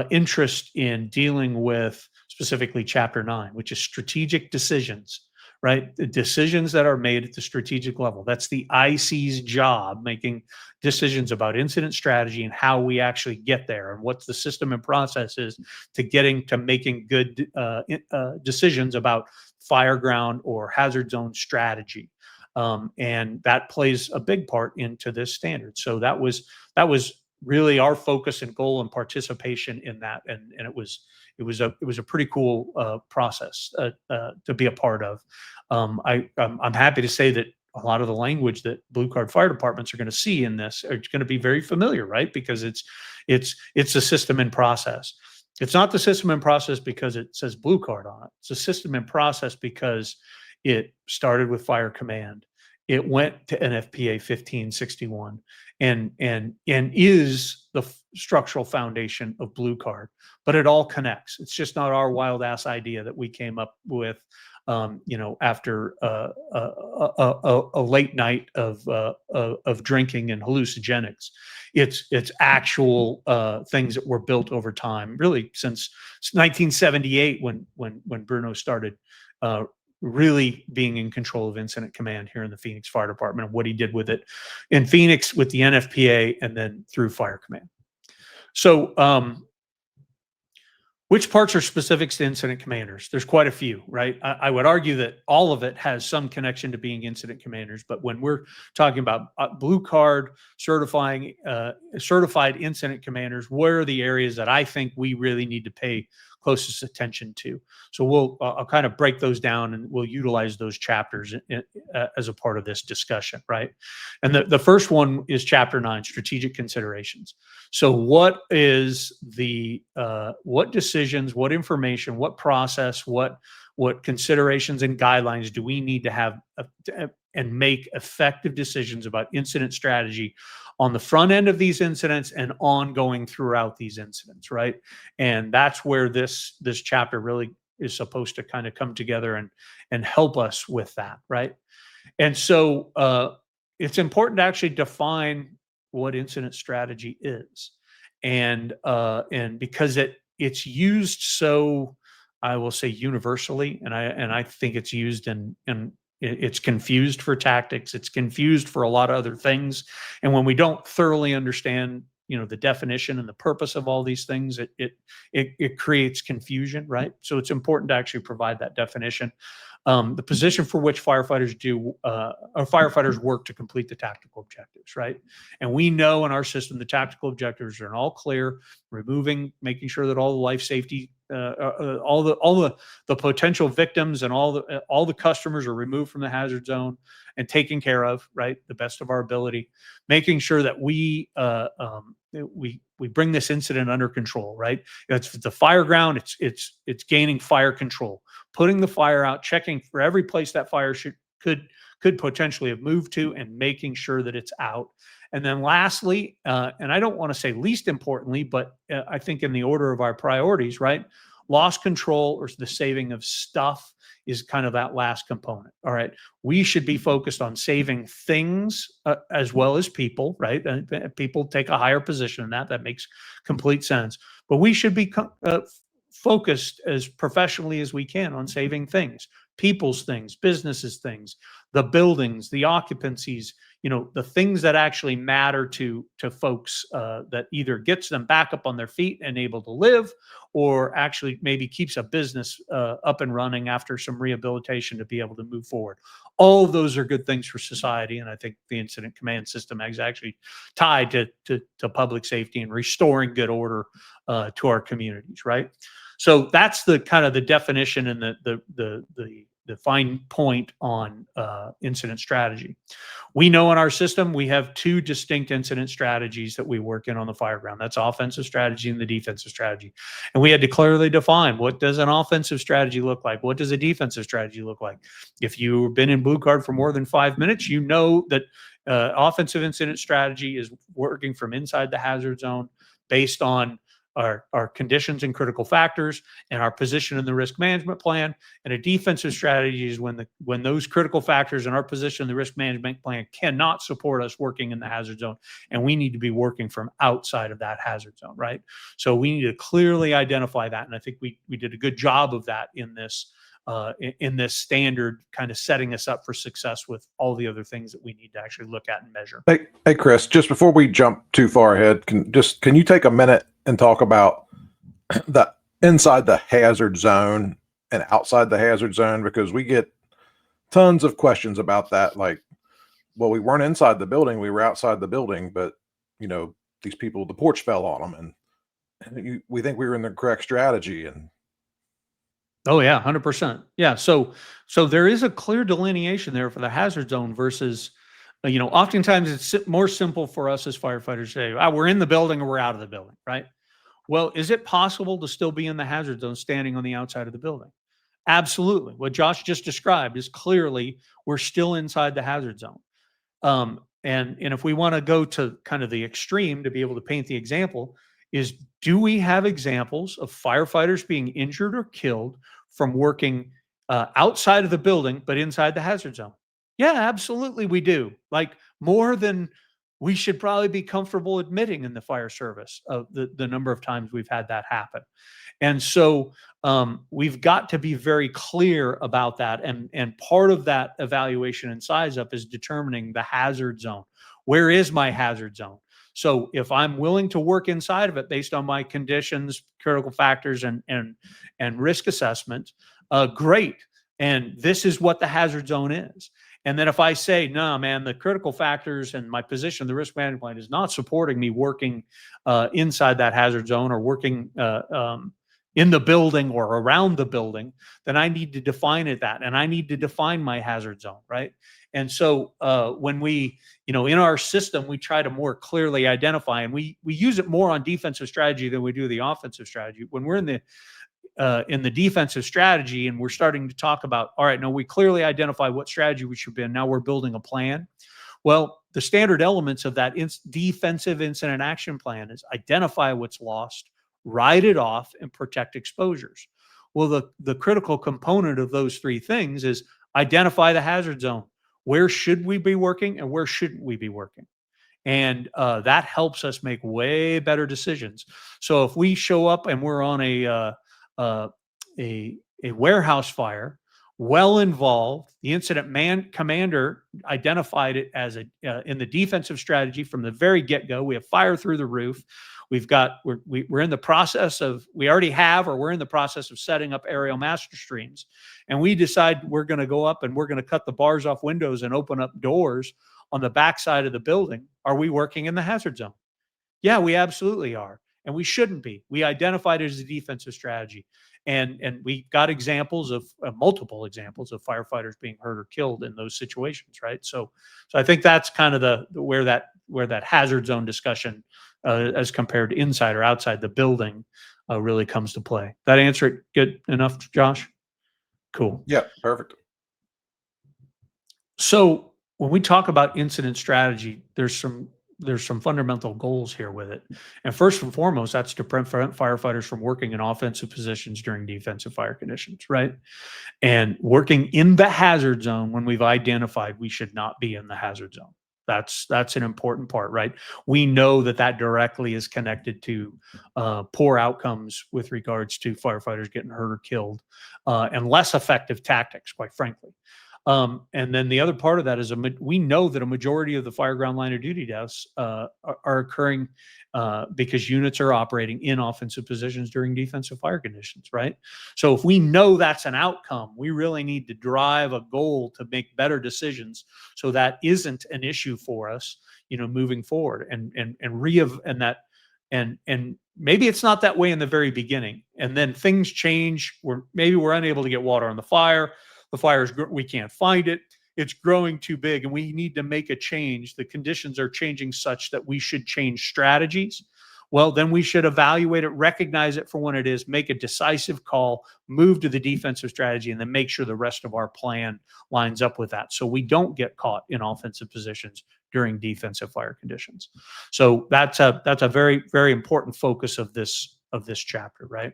S3: interest in dealing with specifically Chapter 9, which is strategic decisions, right? The decisions that are made at the strategic level. That's the IC's job, making decisions about incident strategy and how we actually get there and what's the system and process is to making good decisions about fireground or hazard zone strategy. And that plays a big part into this standard. So that was really our focus and goal and participation in that. And it was a pretty cool process to be a part of. I'm happy to say that a lot of the language that Blue Card fire departments are going to see in this are going to be very familiar, right? Because it's a system and process. It's not the system and process because it says Blue Card on it. It's a system and process because it started with Fire Command. It went to NFPA 1561 and is the structural foundation of Blue Card, but it all connects. It's just not our wild ass idea that we came up with, after a late night of drinking and hallucinogenics. It's actual things that were built over time, really since 1978 when Bruno started really being in control of incident command here in the Phoenix Fire Department, and what he did with it in Phoenix with the NFPA and then through Fire Command. So which parts are specifics to incident commanders? There's quite a few, right? I would argue that all of it has some connection to being incident commanders, but when we're talking about Blue Card certified incident commanders, where are the areas that I think we really need to pay closest attention to? So I'll kind of break those down and we'll utilize those chapters as a part of this discussion, right? And the first one is Chapter 9, strategic considerations. So what is what decisions, what information, what process, what considerations and guidelines do we need to have and make effective decisions about incident strategy on the front end of these incidents and ongoing throughout these incidents, right? And that's where this chapter really is supposed to kind of come together and help us with that, right? And so it's important to actually define what incident strategy is, and because it's used so, I will say, universally, and I think it's used in it's confused for tactics. It's confused for a lot of other things. And when we don't thoroughly understand, the definition and the purpose of all these things, it creates confusion, right? So it's important to actually provide that definition. The position for which firefighters work to complete the tactical objectives, right? And we know in our system the tactical objectives are all clear, making sure that all the life safety, all the potential victims and all the customers are removed from the hazard zone and taken care of, right? The best of our ability, making sure that we bring this incident under control, right? It's the fire ground. It's gaining fire control, putting the fire out, checking for every place that fire could potentially have moved to, and making sure that it's out. And then lastly, and I don't want to say least importantly, but I think in the order of our priorities, right? Loss control, or the saving of stuff, is kind of that last component. All right. We should be focused on saving things as well as people, right? People take a higher position in that. That makes complete sense. But we should be focused as professionally as we can on saving things, people's things, businesses things, the buildings, the occupancies, the things that actually matter to folks, that either gets them back up on their feet and able to live, or actually maybe keeps a business up and running after some rehabilitation to be able to move forward. All of those are good things for society, and I think the incident command system is actually tied to public safety and restoring good order to our communities, right? So that's the kind of the definition and the fine point on incident strategy. We know in our system we have two distinct incident strategies that we work in on the fireground. That's offensive strategy and the defensive strategy. And we had to clearly define, what does an offensive strategy look like? What does a defensive strategy look like? If you've been in Blue Card for more than 5 minutes, you know that offensive incident strategy is working from inside the hazard zone based on our conditions and critical factors and our position in the risk management plan. And a defensive strategy is when those critical factors and our position in the risk management plan cannot support us working in the hazard zone, and we need to be working from outside of that hazard zone, right? So we need to clearly identify that, and I think we did a good job of that in this standard, kind of setting us up for success with all the other things that we need to actually look at and measure.
S2: Hey, Chris, just before we jump too far ahead, can you take a minute and talk about the inside the hazard zone and outside the hazard zone? Because we get tons of questions about that. Like, well, we weren't inside the building, we were outside the building, but these people, the porch fell on them, and we think we were in the correct strategy. And
S3: oh yeah, 100%. Yeah. So there is a clear delineation there for the hazard zone versus, oftentimes it's more simple for us as firefighters to say, we're in the building or we're out of the building, right? Well, is it possible to still be in the hazard zone standing on the outside of the building? Absolutely. What Josh just described is clearly we're still inside the hazard zone. And if we want to go to kind of the extreme to be able to paint the example, is do we have examples of firefighters being injured or killed from working outside of the building but inside the hazard zone? Yeah, absolutely we do. Like, more than we should probably be comfortable admitting in the fire service of the number of times we've had that happen. And so we've got to be very clear about that. And part of that evaluation and size up is determining the hazard zone. Where is my hazard zone? So if I'm willing to work inside of it based on my conditions, critical factors, and risk assessment, great. And this is what the hazard zone is. And then if I say, no, man, the critical factors and my position, the risk management plan is not supporting me working inside that hazard zone or working in the building or around the building, then I need to define it that, and I need to define my hazard zone, right? And so when we, in our system, we try to more clearly identify, and we use it more on defensive strategy than we do the offensive strategy. When we're in the defensive strategy and we're starting to talk about, all right, no, we clearly identify what strategy we should be in. Now we're building a plan. Well, the standard elements of that defensive incident action plan is identify what's lost, write it off, and protect exposures. Well, the critical component of those three things is identify the hazard zone. Where should we be working and where shouldn't we be working? And that helps us make way better decisions. So if we show up and we're on a warehouse fire, well involved, the incident commander identified it as in the defensive strategy from the very get-go. We have fire through the roof. We're in the process of, we're in the process of setting up aerial master streams. And we decide we're going to go up and we're going to cut the bars off windows and open up doors on the backside of the building. Are we working in the hazard zone? Yeah, we absolutely are. And we shouldn't be. We identified it as a defensive strategy. And we got examples of multiple examples of firefighters being hurt or killed in those situations, right? So I think that's kind of where that hazard zone discussion as compared to inside or outside the building really comes to play. That answer it good enough, Josh? Cool.
S2: Yeah, perfect.
S3: So when we talk about incident strategy, there's some fundamental goals here with it. And first and foremost, that's to prevent firefighters from working in offensive positions during defensive fire conditions, right? And working in the hazard zone when we've identified we should not be in the hazard zone. That's an important part, right? We know that directly is connected to poor outcomes with regards to firefighters getting hurt or killed, and less effective tactics, quite frankly. And then the other part of that is we know that a majority of the fireground line of duty deaths are occurring because units are operating in offensive positions during defensive fire conditions, right? So if we know that's an outcome, we really need to drive a goal to make better decisions so that isn't an issue for us, moving forward. And maybe it's not that way in the very beginning, and then things change. Maybe we're unable to get water on the fire. The fire's we can't find it. It's growing too big, and we need to make a change. The conditions are changing such that we should change strategies. Well, then we should evaluate it, recognize it for what it is, make a decisive call, move to the defensive strategy, and then make sure the rest of our plan lines up with that, so we don't get caught in offensive positions during defensive fire conditions. So that's a very, very important focus of this chapter, right?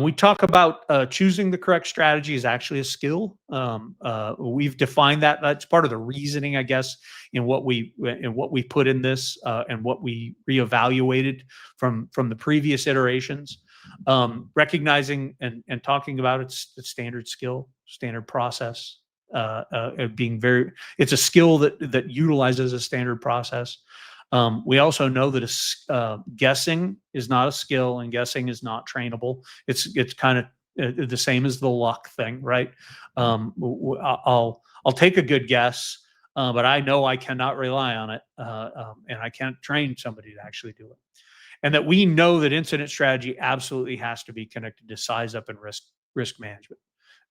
S3: We talk about choosing the correct strategy is actually a skill. We've defined that. That's part of the reasoning, I guess, in what we put in this and what we reevaluated from the previous iterations. Recognizing and talking about its standard skill, standard process, it's a skill that utilizes a standard process. We also know that guessing is not a skill, and guessing is not trainable. It's kind of the same as the luck thing, right? I'll take a good guess, but I know I cannot rely on it, and I can't train somebody to actually do it. And that we know that incident strategy absolutely has to be connected to size up and risk management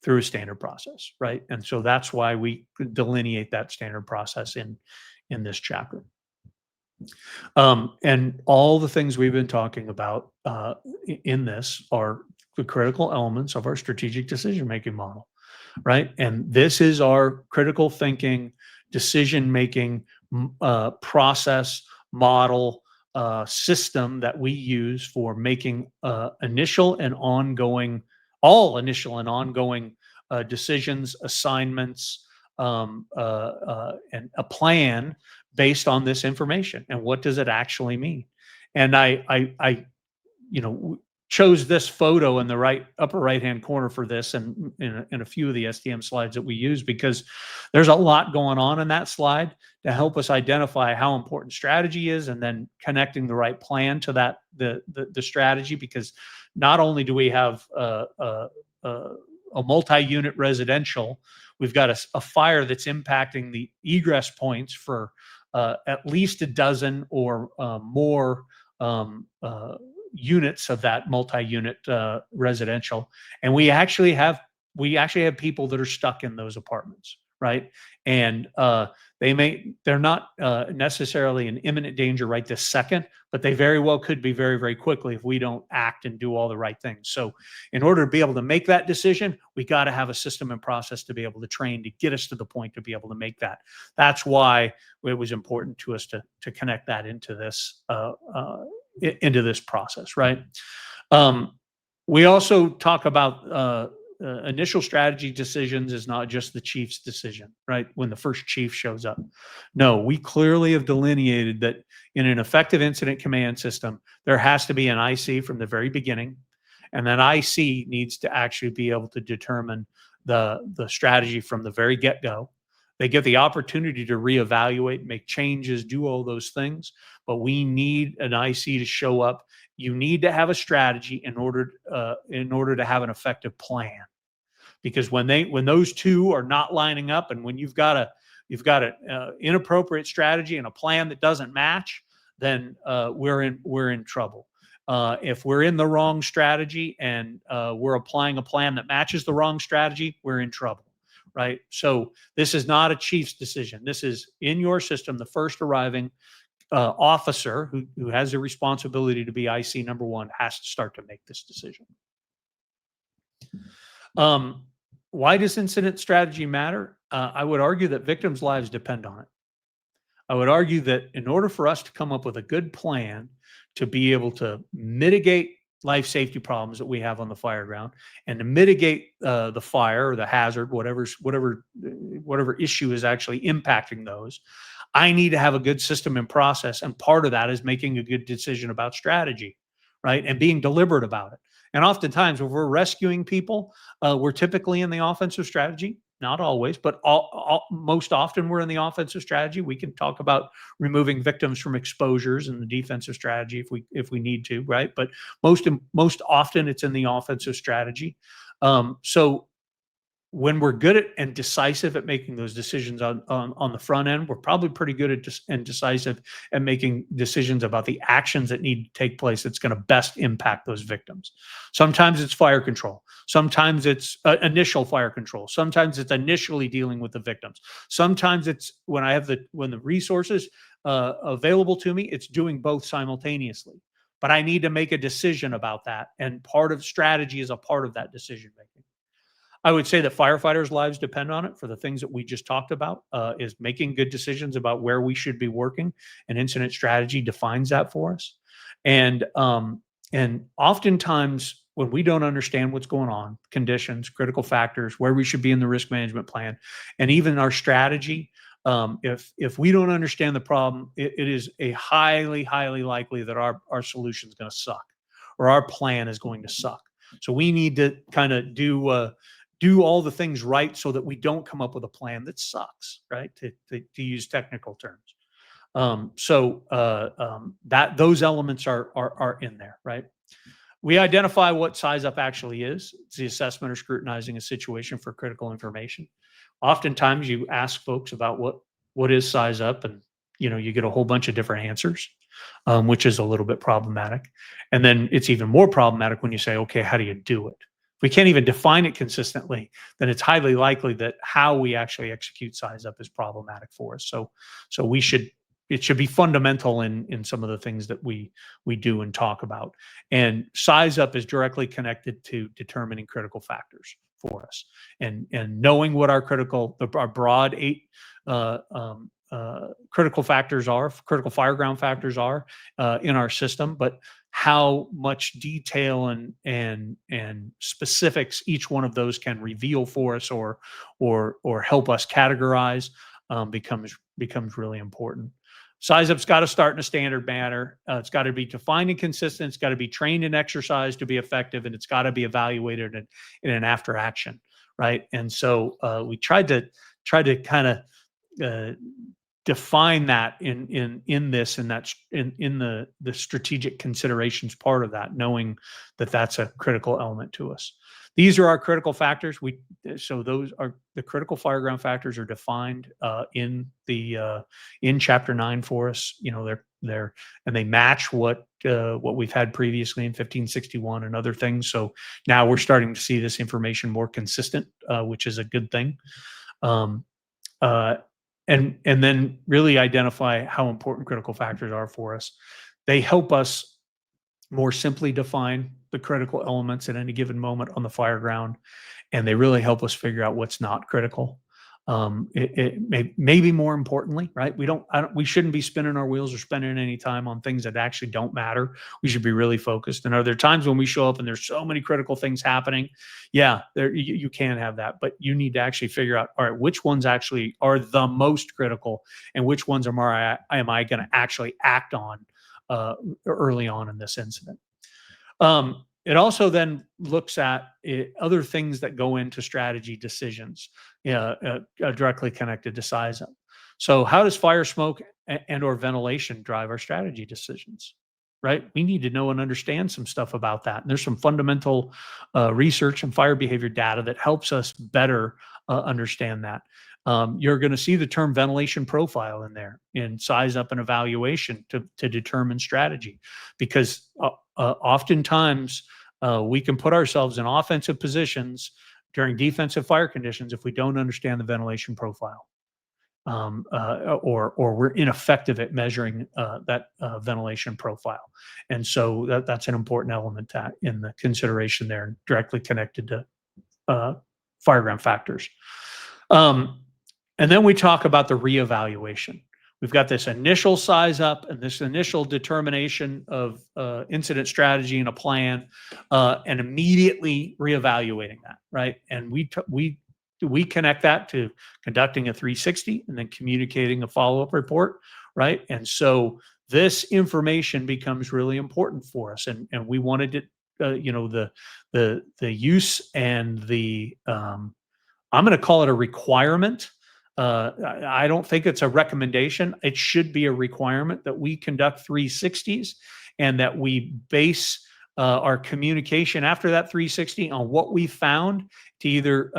S3: through a standard process, right? And so that's why we delineate that standard process in this chapter. And all the things we've been talking about in this are the critical elements of our strategic decision-making model, right? And this is our critical thinking, decision-making process, model, system that we use for making initial and ongoing decisions, assignments, and a plan based on this information. And what does it actually mean? And I chose this photo in the upper right hand corner for this, and in a few of the STM slides that we use, because there's a lot going on in that slide to help us identify how important strategy is, and then connecting the right plan to that the strategy. Because not only do we have a multi-unit residential, we've got a fire that's impacting the egress points for at least a dozen or more units of that multi-unit residential, and we actually have people that are stuck in those apartments, right? And they're not necessarily in imminent danger right this second, but they very well could be very, very quickly if we don't act and do all the right things. So in order to be able to make that decision, we got to have a system and process to be able to train to get us to the point to be able to make that. That's why it was important to us to connect that into this process, right? We also talk about initial strategy decisions is not just the chief's decision, right? When the first chief shows up. No, we clearly have delineated that in an effective incident command system, there has to be an IC from the very beginning, and that IC needs to actually be able to determine the strategy from the very get-go. They get the opportunity to reevaluate, make changes, do all those things, but we need an IC to show up. You need to have a strategy in order to have an effective plan, because when those two are not lining up, and when you've got an inappropriate strategy and a plan that doesn't match, then we're in trouble. If we're in the wrong strategy and we're applying a plan that matches the wrong strategy, we're in trouble. Right. So this is not a chief's decision. This is in your system. The first arriving officer who has a responsibility to be IC number one has to start to make this decision. Why does incident strategy matter? I would argue that victims' lives depend on it. I would argue that in order for us to come up with a good plan to be able to mitigate life safety problems that we have on the fire ground, and to mitigate the fire or the hazard, whatever issue is actually impacting those, I need to have a good system and process. And part of that is making a good decision about strategy, right? And being deliberate about it. And oftentimes when we're rescuing people, we're typically in the offensive strategy. not always, but most often we're in the offensive strategy. We can talk about removing victims from exposures in the defensive strategy if we need to, right? But most often it's in the offensive strategy. So when we're good at and decisive at making those decisions on the front end, we're probably pretty good at and decisive at making decisions about the actions that need to take place that's going to best impact those victims. Sometimes it's fire control. Sometimes it's initial fire control. Sometimes it's initially dealing with the victims. Sometimes it's when the resources available to me, it's doing both simultaneously. But I need to make a decision about that, and part of strategy is a part of that decision making. I would say that firefighters' lives depend on it for the things that we just talked about, is making good decisions about where we should be working. And incident strategy defines that for us. And oftentimes when we don't understand what's going on, conditions, critical factors, where we should be in the risk management plan, and even our strategy, if we don't understand the problem, it is a highly, highly likely that our solution is going to suck, or our plan is going to suck. So we need to kind of do all the things right so that we don't come up with a plan that sucks, right? To use technical terms. That those elements are in there, right? We identify what size up actually is. It's the assessment or scrutinizing a situation for critical information. Oftentimes you ask folks about what is size up, and you get a whole bunch of different answers, which is a little bit problematic. And then it's even more problematic when you say, okay, how do you do it? If we can't even define it consistently, then it's highly likely that how we actually execute size up is problematic for us. So it should be fundamental in some of the things that we do and talk about. And size up is directly connected to determining critical factors for us, and knowing what our broad 8 critical factors are, critical fireground factors are in our system, but how much detail and specifics each one of those can reveal for us or help us categorize becomes really important. Size up's got to start in a standard manner. It's got to be defined and consistent. It's got to be trained and exercised to be effective, and it's got to be evaluated in an after action, right? And so we tried to kind of define that in this, and that's in the strategic considerations part of that, knowing that that's a critical element to us. These are our critical factors. So those are the critical fireground factors are defined in chapter 9 for us. They're and they match what we've had previously in 1561 and other things. So now we're starting to see this information more consistent, which is a good thing. And then really identify how important critical factors are for us. They help us more simply define the critical elements at any given moment on the fire ground, and they really help us figure out what's not critical. Maybe more importantly, right? We shouldn't be spinning our wheels or spending any time on things that actually don't matter. We should be really focused. And are there times when we show up and there's so many critical things happening? Yeah, you can have that, but you need to actually figure out, all right, which ones actually are the most critical, and which ones am I going to actually act on early on in this incident. It also then looks at other things that go into strategy decisions, directly connected to size up. So how does fire smoke and or ventilation drive our strategy decisions, right? We need to know and understand some stuff about that. And there's some fundamental research and fire behavior data that helps us better understand that. You're going to see the term ventilation profile in there in size up and evaluation to determine strategy, because oftentimes we can put ourselves in offensive positions during defensive fire conditions if we don't understand the ventilation profile, or we're ineffective at measuring that ventilation profile. And so that's an important element in the consideration there, directly connected to fireground factors. And then we talk about the reevaluation. We've got this initial size up and this initial determination of incident strategy and a plan, and immediately reevaluating that, right? And we connect that to conducting a 360 and then communicating a follow-up report, right? And so this information becomes really important for us, and we wanted it, the use and the I'm going to call it a requirement. I don't think it's a recommendation. It should be a requirement that we conduct 360s and that we base our communication after that 360 on what we found to either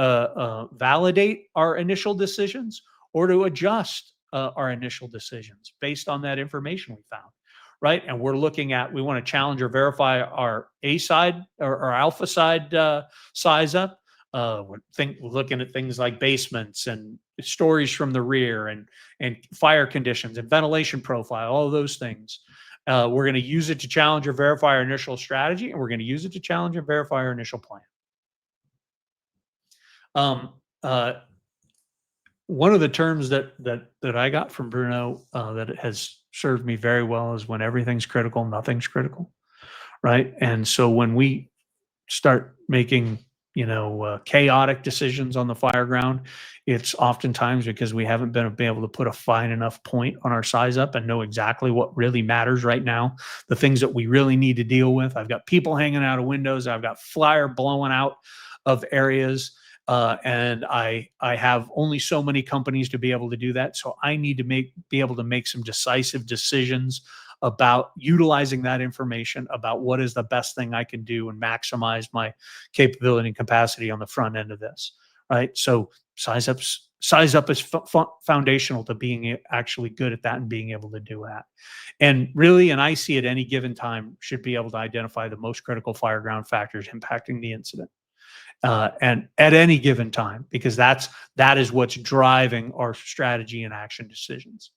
S3: validate our initial decisions or to adjust our initial decisions based on that information we found. Right. And we're looking at, we want to challenge or verify our A side or our alpha side size up. We're looking at things like basements and stories from the rear and fire conditions and ventilation profile, all of those things. We're going to use it to challenge or verify our initial strategy, and we're going to use it to challenge and verify our initial plan. One of the terms that I got from Bruno that has served me very well is when everything's critical, nothing's critical, right? And so when we start making chaotic decisions on the fire ground, it's oftentimes because we haven't been able to put a fine enough point on our size up and know exactly what really matters right now, the things that we really need to deal with. I've got people hanging out of windows. I've got fire blowing out of areas. And I have only so many companies to be able to do that. So I need to be able to make some decisive decisions about utilizing that information about what is the best thing I can do and maximize my capability and capacity on the front end of this, right? So size up is foundational to being actually good at that and being able to do that. And really, an IC at any given time should be able to identify the most critical fire ground factors impacting the incident. And at any given time, because that is what's driving our strategy and action decisions.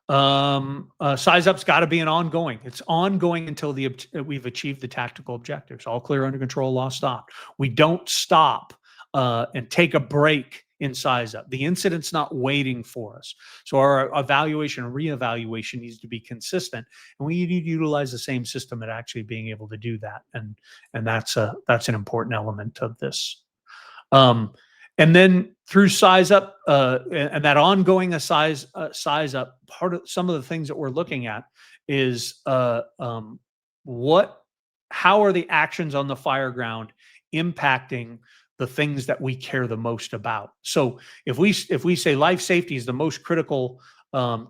S3: Size up's got to be an ongoing. It's ongoing until we've achieved the tactical objectives. All clear, under control, law stopped. We don't stop and take a break in size up. The incident's not waiting for us. So our evaluation and reevaluation needs to be consistent, and we need to utilize the same system at actually being able to do that. And that's an important element of this. And then through size up and that ongoing size up, part of some of the things that we're looking at is how are the actions on the fire ground impacting the things that we care the most about. So if we say life safety is the most critical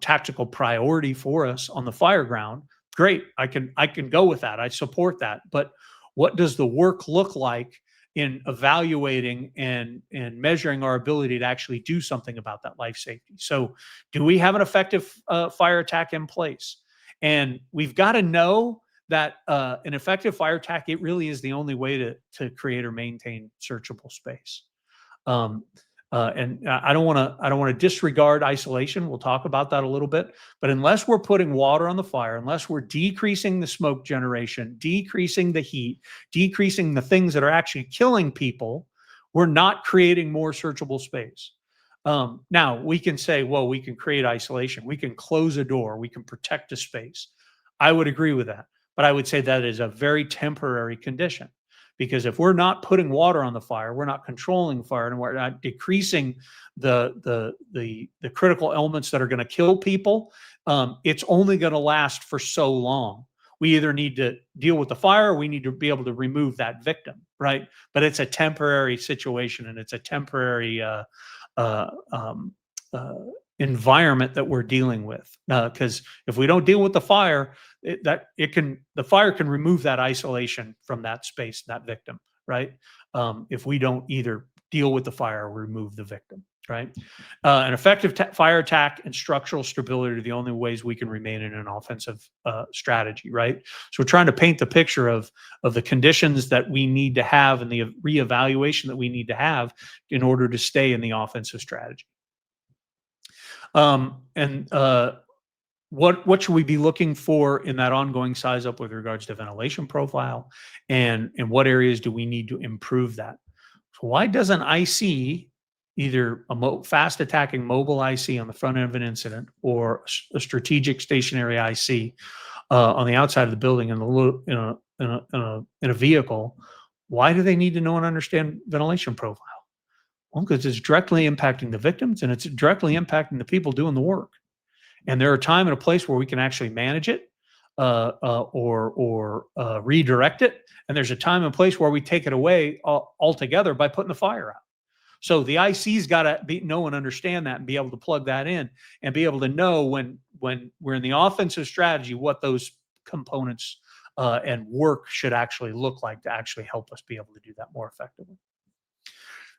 S3: tactical priority for us on the fire ground, great, I can go with that. I support that. But what does the work look like in evaluating and measuring our ability to actually do something about that life safety? So do we have an effective fire attack in place? And we've got to know that an effective fire attack, it really is the only way to create or maintain searchable space. And I don't want to disregard isolation. We'll talk about that a little bit. But unless we're putting water on the fire, unless we're decreasing the smoke generation, decreasing the heat, decreasing the things that are actually killing people, we're not creating more searchable space. Now, we can say, well, we can create isolation. We can close a door. We can protect a space. I would agree with that. But I would say that is a very temporary condition. Because if we're not putting water on the fire, we're not controlling fire, and we're not decreasing the critical elements that are going to kill people, it's only going to last for so long. We either need to deal with the fire, or we need to be able to remove that victim, right? But it's a temporary situation, and it's a temporary environment that we're dealing with. Because if we don't deal with the fire, the fire can remove that isolation from that space, that victim, right? If we don't either deal with the fire or remove the victim, right? An effective fire attack and structural stability are the only ways we can remain in an offensive strategy, right? So we're trying to paint the picture of the conditions that we need to have and the reevaluation that we need to have in order to stay in the offensive strategy. What should we be looking for in that ongoing size up with regards to ventilation profile, and what areas do we need to improve that? So why doesn't IC, either a fast attacking mobile IC on the front end of an incident or a strategic stationary IC on the outside of the building in a vehicle, why do they need to know and understand ventilation profile? Well, because it's directly impacting the victims and it's directly impacting the people doing the work. And there are a time and a place where we can actually manage it. or redirect it, and there's a time and place where we take it away altogether by putting the fire out. So the IC's got to know and understand that and be able to plug that in and be able to know when we're in the offensive strategy what those components and work should actually look like to actually help us be able to do that more effectively.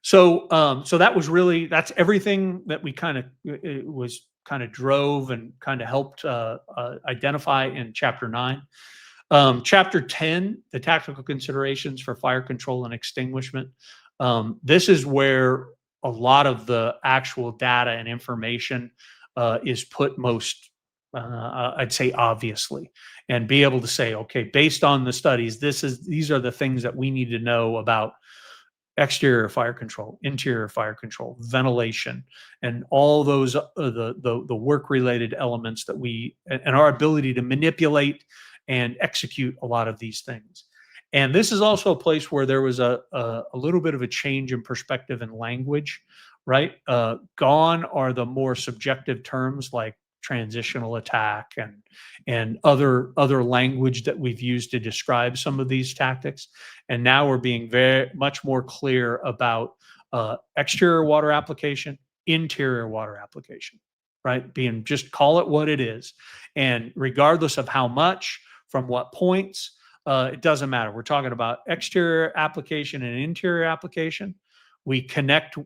S3: So that was really, that's everything that we kind of drove and kind of helped identify in Chapter 9. Chapter 10, the tactical considerations for fire control and extinguishment. This is where a lot of the actual data and information is put most, I'd say, obviously, and be able to say, okay, based on the studies, these are the things that we need to know about exterior fire control, interior fire control, ventilation, and all those the work related elements that and our ability to manipulate and execute a lot of these things. And this is also a place where there was a little bit of a change in perspective and language, right? Gone are the more subjective terms like transitional attack and other language that we've used to describe some of these tactics. And now we're being very much more clear about exterior water application, interior water application, right? Being, just call it what it is. And regardless of how much, from what points, it doesn't matter. We're talking about exterior application and interior application. We connect,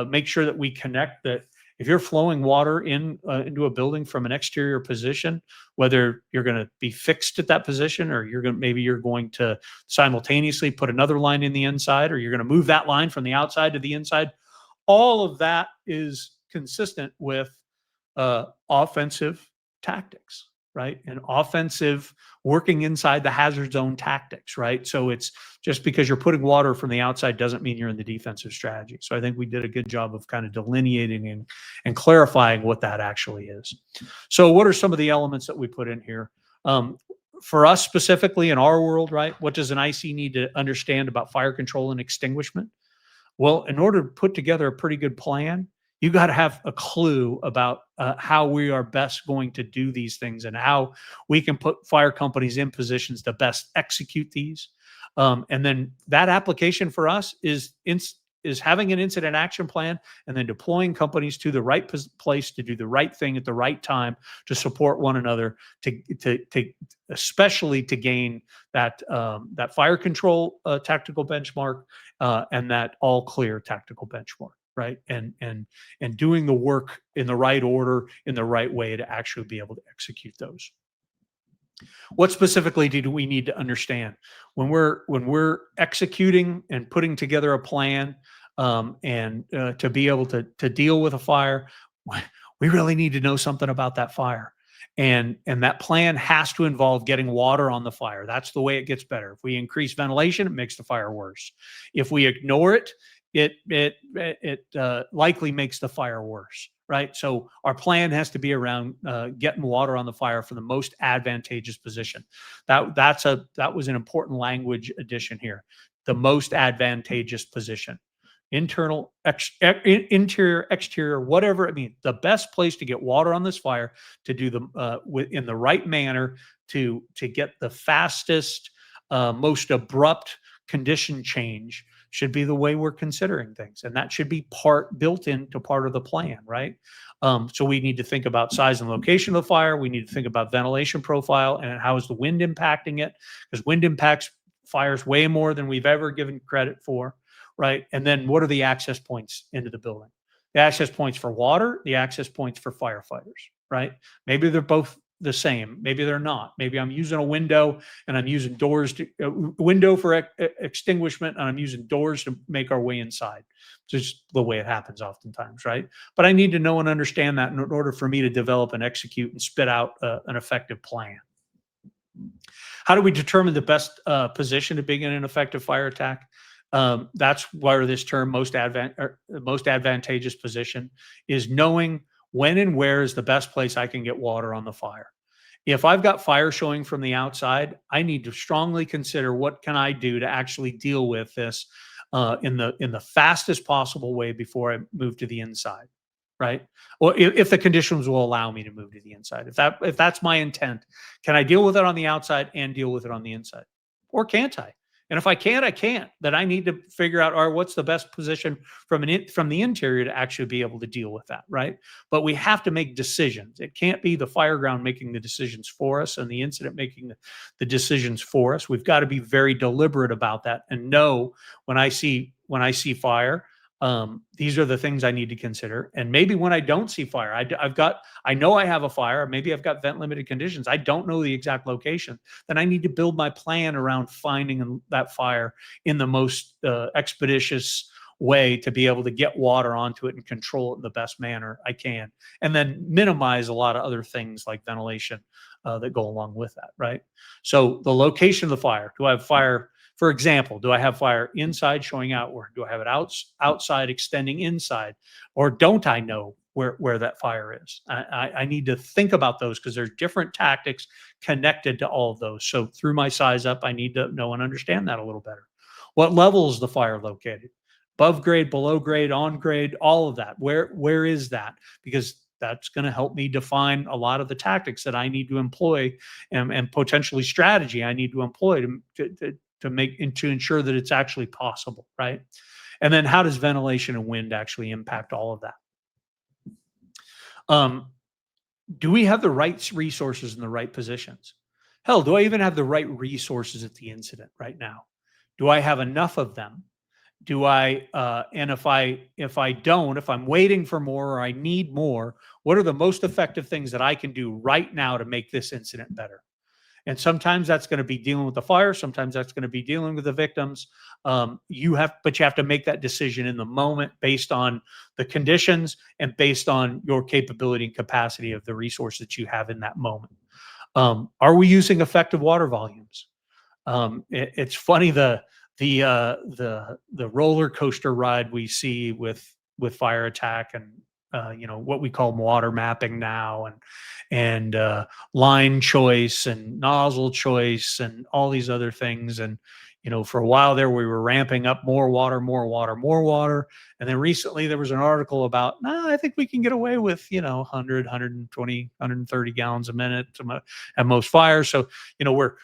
S3: make sure that we connect that if you're flowing water into a building from an exterior position, whether you're going to be fixed at that position or maybe you're going to simultaneously put another line in the inside, or you're going to move that line from the outside to the inside, all of that is consistent with offensive tactics, right? And offensive working inside the hazard zone tactics, right? So it's just because you're putting water from the outside doesn't mean you're in the defensive strategy. So I think we did a good job of kind of delineating and clarifying what that actually is. So what are some of the elements that we put in here? For us specifically in our world, right? What does an IC need to understand about fire control and extinguishment? Well, in order to put together a pretty good plan, you got to have a clue about how we are best going to do these things and how we can put fire companies in positions to best execute these. And then that application for us is having an incident action plan and then deploying companies to the right place to do the right thing at the right time to support one another, to especially to gain that that fire control tactical benchmark and that all clear tactical benchmark. Right. And doing the work in the right order, in the right way to actually be able to execute those. What specifically do we need to understand when we're executing and putting together a plan and to be able to deal with a fire? We really need to know something about that fire. And that plan has to involve getting water on the fire. That's the way it gets better. If we increase ventilation, it makes the fire worse. If we ignore it, it likely makes the fire worse, right? So our plan has to be around getting water on the fire for the most advantageous position. That was an important language addition here. The most advantageous position. Internal, interior, exterior, whatever it means. The best place to get water on this fire, to do the in the right manner, to get the fastest, most abrupt condition change should be the way we're considering things. And that should be built into part of the plan, right? So we need to think about size and location of the fire. We need to think about ventilation profile and how is the wind impacting it, because wind impacts fires way more than we've ever given credit for, right? And then what are the access points into the building? The access points for water, the access points for firefighters, right? Maybe they're both the same. Maybe they're not. Maybe I'm using a window and I'm using doors to window for extinguishment, and I'm using doors to make our way inside. Just the way it happens oftentimes, right? But I need to know and understand that in order for me to develop and execute and spit out an effective plan. How do we determine the best position to begin an effective fire attack? That's where this term most advantageous position is, knowing when and where is the best place I can get water on the fire. If I've got fire showing from the outside, I need to strongly consider what can I do to actually deal with this in the fastest possible way before I move to the inside. right? Or if the conditions will allow me to move to the inside. If that's my intent, can I deal with it on the outside and deal with it on the inside? Or can't I? And if I can't, I can't. Then I need to figure out, all right, what's the best position from the interior to actually be able to deal with that, right? But we have to make decisions. It can't be the fireground making the decisions for us and the incident making the decisions for us. We've got to be very deliberate about that and know when I see fire, these are the things I need to consider. And maybe when I don't see fire, I know I have a fire, maybe I've got vent limited conditions, I don't know the exact location, then I need to build my plan around finding that fire in the most expeditious way to be able to get water onto it and control it in the best manner I can. And then minimize a lot of other things like ventilation that go along with that, right? So the location of the fire, do I have fire? For example, do I have fire inside showing outward? Do I have it outside extending inside? Or don't I know where that fire is? I need to think about those because there's different tactics connected to all of those. So through my size up, I need to know and understand that a little better. What level is the fire located? Above grade, below grade, on grade, all of that. Where is that? Because that's going to help me define a lot of the tactics that I need to employ and potentially strategy I need to employ to make and to ensure that it's actually possible, right? And then how does ventilation and wind actually impact all of that? Do we have the right resources in the right positions? Hell, do I even have the right resources at the incident right now? Do I have enough of them? Do I, and if I don't, if I'm waiting for more or I need more, what are the most effective things that I can do right now to make this incident better? And sometimes that's going to be dealing with the fire. Sometimes that's going to be dealing with the victims. But you have to make that decision in the moment based on the conditions and based on your capability and capacity of the resource that you have in that moment. Are we using effective water volumes? It's funny the roller coaster ride we see with fire attack and what we call water mapping now and line choice and nozzle choice and all these other things. And for a while there we were ramping up more water, and then recently there was an article about I think we can get away with 100 120 130 gallons a minute at most fires. So we're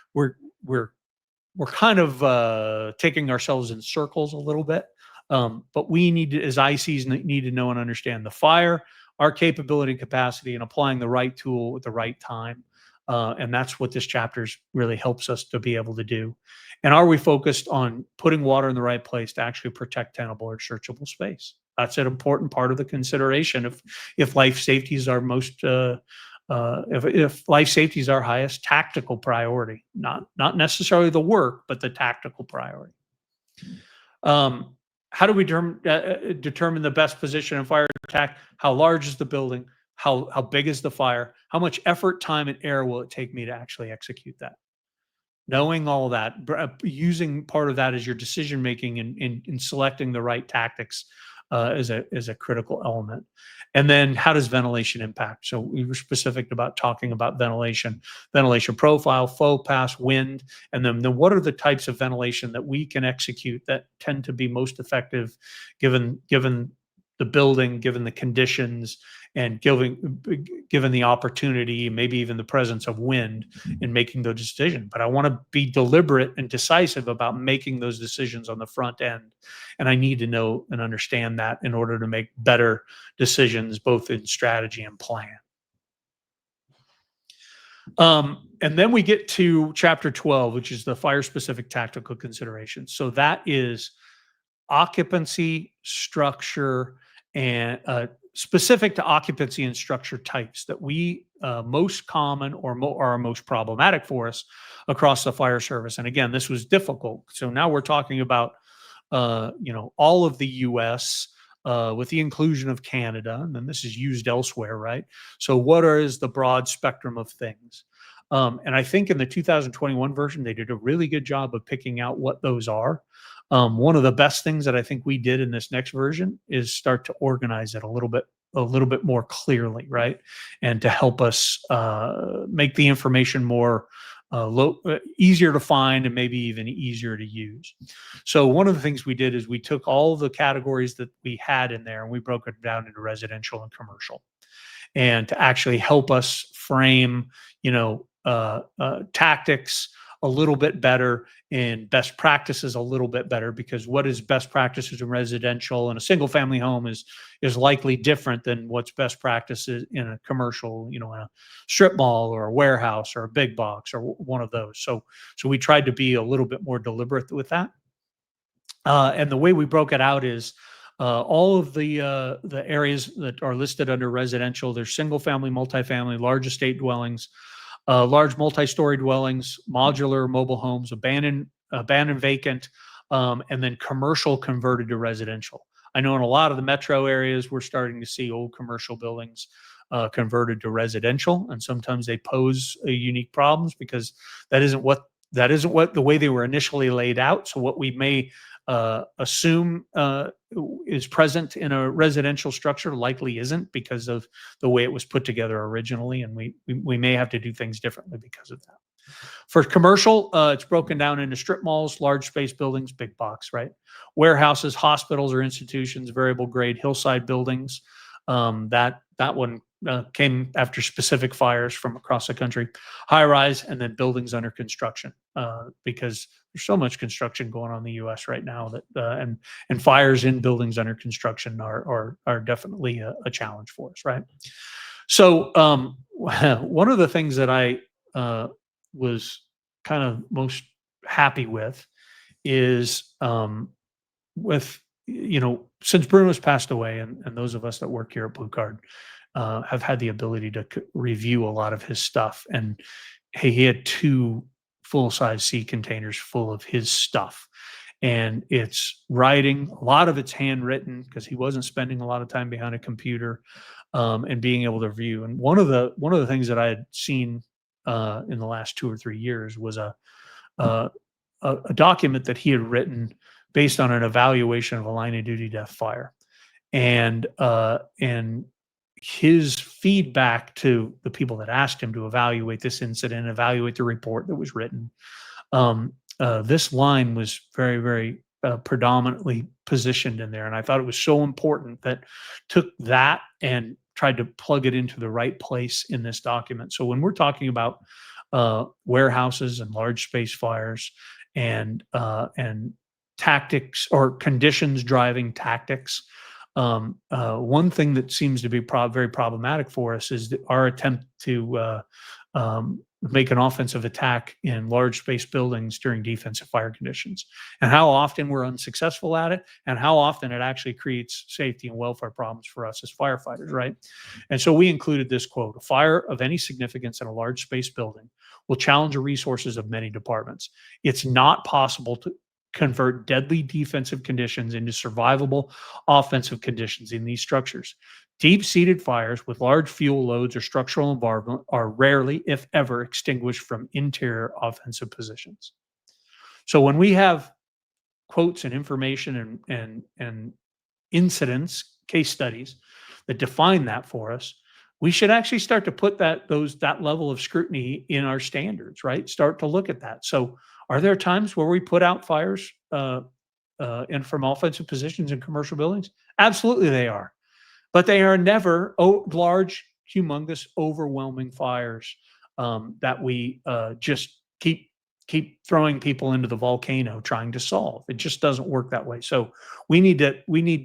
S3: kind of taking ourselves in circles a little bit. But we need to, as ICs, need to know and understand the fire, our capability and capacity, and applying the right tool at the right time. And that's what this chapter really helps us to be able to do. And are we focused on putting water in the right place to actually protect tenable or searchable space? That's an important part of the consideration. If life safety is our most if life safety is our highest tactical priority, not necessarily the work, but the tactical priority. How do we determine the best position in fire attack? How large is the building? How big is the fire? How much effort, time, and air will it take me to actually execute that? Knowing all that, using part of that as your decision making in selecting the right tactics is a critical element. And then how does ventilation impact? So we were specific about talking about ventilation profile, flow pass, wind, and then what are the types of ventilation that we can execute that tend to be most effective given the building, given the conditions, and given the opportunity, maybe even the presence of wind in making those decisions. But I want to be deliberate and decisive about making those decisions on the front end. And I need to know and understand that in order to make better decisions, both in strategy and plan. And then we get to chapter 12, which is the fire-specific tactical considerations. So that is occupancy, structure, and specific to occupancy and structure types that we most common or are most problematic for us across the fire service. And again, this was difficult. So now we're talking about all of the U.S. With the inclusion of Canada, and then this is used elsewhere, right? So what is the broad spectrum of things? And I think in the 2021 version, they did a really good job of picking out what those are. One of the best things that I think we did in this next version is start to organize it a little bit more clearly, right? And to help us make the information more easier to find and maybe even easier to use. So one of the things we did is we took all the categories that we had in there and we broke it down into residential and commercial, and to actually help us frame, tactics a little bit better and best practices a little bit better, because what is best practices in residential and a single family home is likely different than what's best practices in a commercial, in a strip mall or a warehouse or a big box or one of those. So we tried to be a little bit more deliberate with that. And the way we broke it out is all of the areas that are listed under residential, there's single family, multifamily, large estate dwellings, large multi-story dwellings, modular mobile homes, abandoned vacant, and then commercial converted to residential. I know in a lot of the metro areas, we're starting to see old commercial buildings converted to residential, and sometimes they pose unique problems because that isn't what the way they were initially laid out. So what we may assume is present in a residential structure likely isn't, because of the way it was put together originally, and we may have to do things differently because of that. For commercial, it's broken down into strip malls, large space buildings, big box, right? Warehouses, hospitals or institutions, variable grade hillside buildings. That one came after specific fires from across the country. High rise, and then buildings under construction, because there's so much construction going on in the U.S. right now that and fires in buildings under construction are definitely a challenge for us, right? So one of the things that I was kind of most happy with is since Bruno's passed away, and those of us that work here at Blue Card have had the ability to review a lot of his stuff. And hey, he had 2 full-size sea containers full of his stuff. And it's writing, a lot of it's handwritten because he wasn't spending a lot of time behind a computer, and being able to review. And one of the things that I had seen in the last 2 or 3 years was a document that he had written based on an evaluation of a line of duty death fire. And his feedback to the people that asked him to evaluate this incident, evaluate the report that was written. This line was very, very predominantly positioned in there. And I thought it was so important that took that and tried to plug it into the right place in this document. So when we're talking about warehouses and large space fires and tactics or conditions driving tactics, one thing that seems to be very problematic for us is our attempt to make an offensive attack in large space buildings during defensive fire conditions, and how often we're unsuccessful at it, and how often it actually creates safety and welfare problems for us as firefighters, right? And so we included this quote: "A fire of any significance in a large space building will challenge the resources of many departments. It's not possible to convert deadly defensive conditions into survivable offensive conditions in these structures. Deep-seated fires with large fuel loads or structural involvement are rarely, if ever, extinguished from interior offensive positions." So when we have quotes and information and incidents, case studies that define that for us, we should actually start to put that level of scrutiny in our standards, right? Start to look at that. So are there times where we put out fires in from offensive positions in commercial buildings? Absolutely they are. But they are never large, humongous, overwhelming fires that we just keep throwing people into the volcano trying to solve. It just doesn't work that way. So we need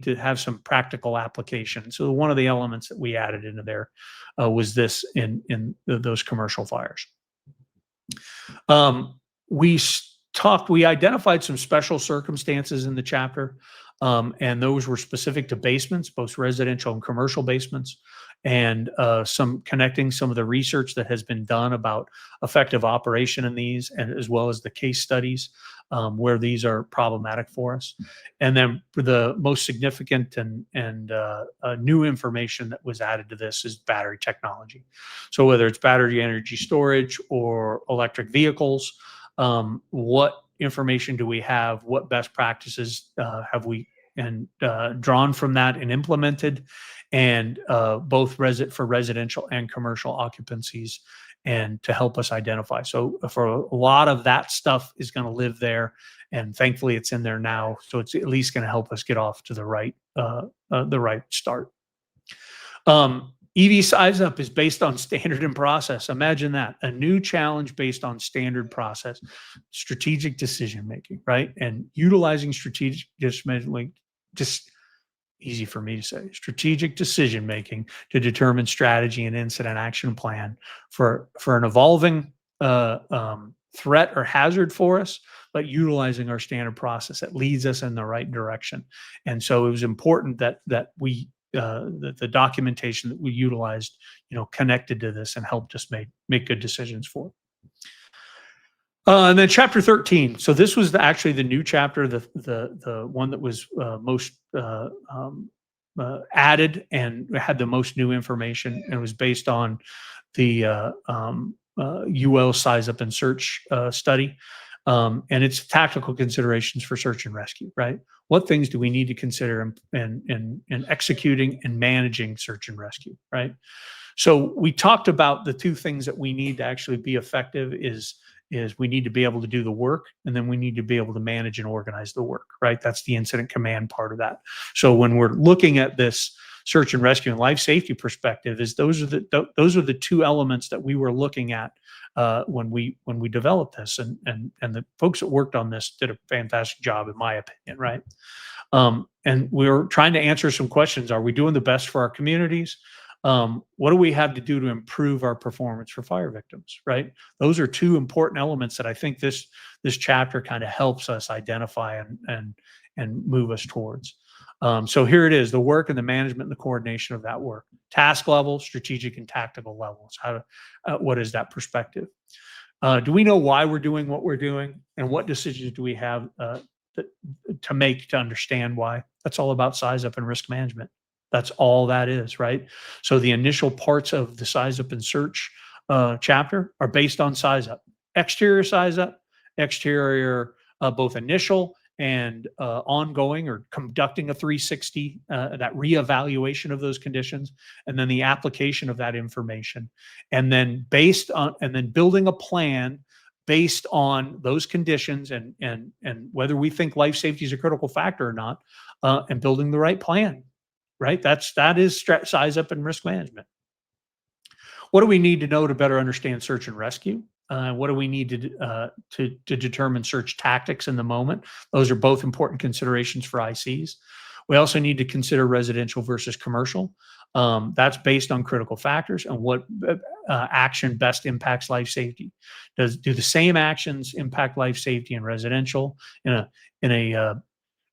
S3: to have some practical application. So one of the elements that we added into there was this in those commercial fires. We identified some special circumstances in the chapter, and those were specific to basements, both residential and commercial basements, and some connecting some of the research that has been done about effective operation in these, and as well as the case studies where these are problematic for us. And then the most significant and new information that was added to this is battery technology. So whether it's battery energy storage or electric vehicles, what information do we have? What best practices have we drawn from that and implemented? And both for residential and commercial occupancies, and to help us identify. So for a lot of that stuff is going to live there, and thankfully it's in there now. So it's at least going to help us get off to the right start. EV size up is based on standard and process. Imagine that, a new challenge based on standard process, strategic decision making, right? And utilizing strategic decision, just easy for me to say, strategic decision making to determine strategy and incident action plan for an evolving threat or hazard for us, but utilizing our standard process that leads us in the right direction. And so it was important that we the documentation that we utilized, connected to this and helped us make good decisions for it. And then chapter 13. So this was actually the new chapter, the one that was most added and had the most new information, and it was based on the UL size up and search study. And it's tactical considerations for search and rescue, right? What things do we need to consider in executing and managing search and rescue, right? So we talked about the two things that we need to actually be effective is we need to be able to do the work, and then we need to be able to manage and organize the work, right? That's the incident command part of that. So when we're looking at this search and rescue and life safety perspective, those are the two elements that we were looking at when we developed this, and the folks that worked on this did a fantastic job, in my opinion, right? And we were trying to answer some questions. Are we doing the best for our communities? What do we have to do to improve our performance for fire victims, right? Those are two important elements that I think this chapter kind of helps us identify and move us towards. So here it is: the work and the management and the coordination of that work. Task level, strategic and tactical levels. What is that perspective? Do we know why we're doing what we're doing, and what decisions do we have to make to understand why? That's all about size up and risk management. That's all that is, right? So the initial parts of the size up and search chapter are based on size up. Exterior size up, exterior both initial and ongoing, or conducting a 360, that reevaluation of those conditions, and then the application of that information, and then building a plan based on those conditions and whether we think life safety is a critical factor or not, and building the right plan. Right? That is size up and risk management. What do we need to know to better understand search and rescue? What do we need to determine search tactics in the moment? Those are both important considerations for ICs. We also need to consider residential versus commercial. That's based on critical factors and what action best impacts life safety. Do the same actions impact life safety in residential in a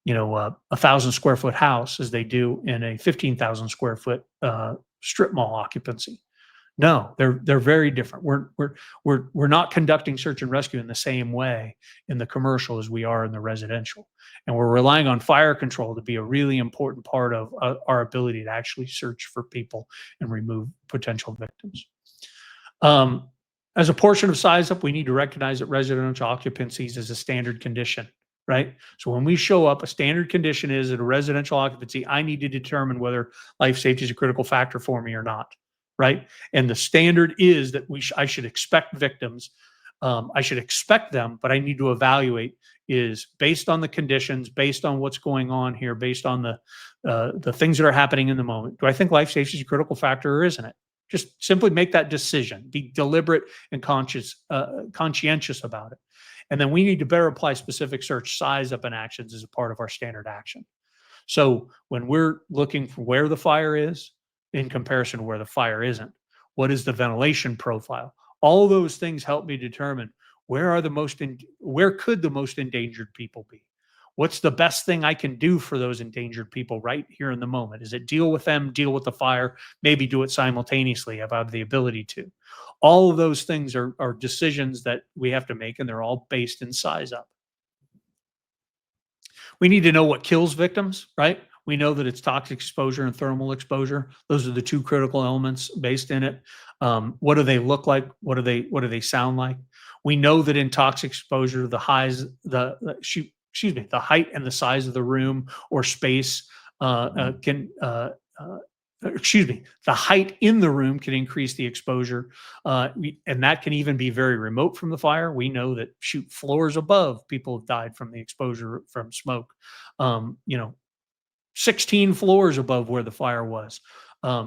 S3: 1,000 square foot house as they do in a 15,000 square foot strip mall occupancy? No, they're very different. We're not conducting search and rescue in the same way in the commercial as we are in the residential, and we're relying on fire control to be a really important part of our ability to actually search for people and remove potential victims. As a portion of size up, we need to recognize that residential occupancies is a standard condition. Right? So when we show up, a standard condition is at a residential occupancy, I need to determine whether life safety is a critical factor for me or not. Right? And the standard is that I should expect victims. I should expect them, but I need to evaluate is based on the conditions, based on what's going on here, based on the things that are happening in the moment. Do I think life safety is a critical factor or isn't it? Just simply make that decision. Be deliberate and conscientious about it. And then we need to better apply specific search size up and actions as a part of our standard action. So when we're looking for where the fire is in comparison to where the fire isn't, what is the ventilation profile? All those things help me determine where could the most endangered people be? What's the best thing I can do for those endangered people right here in the moment? Is it deal with them, deal with the fire, maybe do it simultaneously if I have the ability to? All of those things are decisions that we have to make, and they're all based in size up. We need to know what kills victims, right? We know that it's toxic exposure and thermal exposure. Those are the two critical elements based in it. What do they look like? What do they sound like? We know that in toxic exposure, the height and the size of the room or space can excuse me, the height in the room can increase the exposure. And that can even be very remote from the fire. We know that floors above, people have died from the exposure from smoke. 16 floors above where the fire was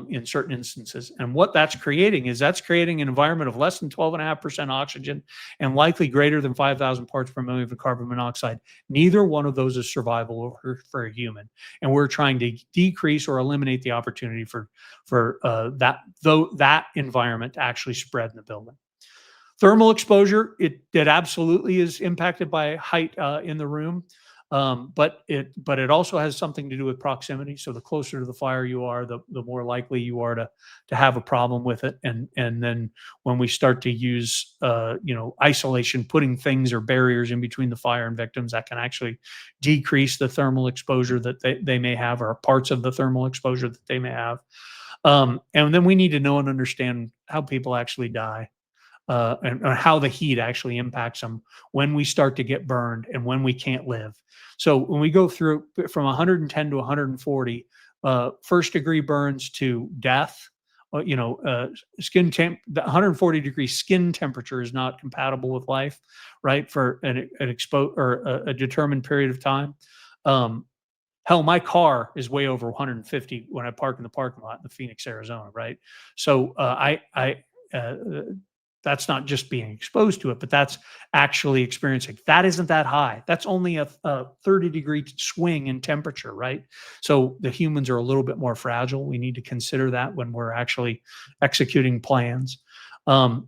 S3: in certain instances. And what that's creating an environment of less than 12.5% oxygen and likely greater than 5,000 parts per million of carbon monoxide. Neither one of those is survivable for a human. And we're trying to decrease or eliminate the opportunity for that environment to actually spread in the building. Thermal exposure, it absolutely is impacted by height in the room. But it also has something to do with proximity. So the closer to the fire you are, the more likely you are to have a problem with it. And then when we start to use isolation, putting things or barriers in between the fire and victims, that can actually decrease the thermal exposure that they may have, or parts of the thermal exposure that they may have. And then we need to know and understand how people actually die. And how the heat actually impacts them when we start to get burned and when we can't live. So when we go through from 110 to 140, first degree burns to death, skin temp, the 140 degree skin temperature is not compatible with life, right? For an a determined period of time. Hell, my car is way over 150 when I park in the parking lot in Phoenix, Arizona, right? So that's not just being exposed to it, but that's actually experiencing. That isn't that high. That's only a 30-degree swing in temperature, right? So the humans are a little bit more fragile. We need to consider that when we're actually executing plans.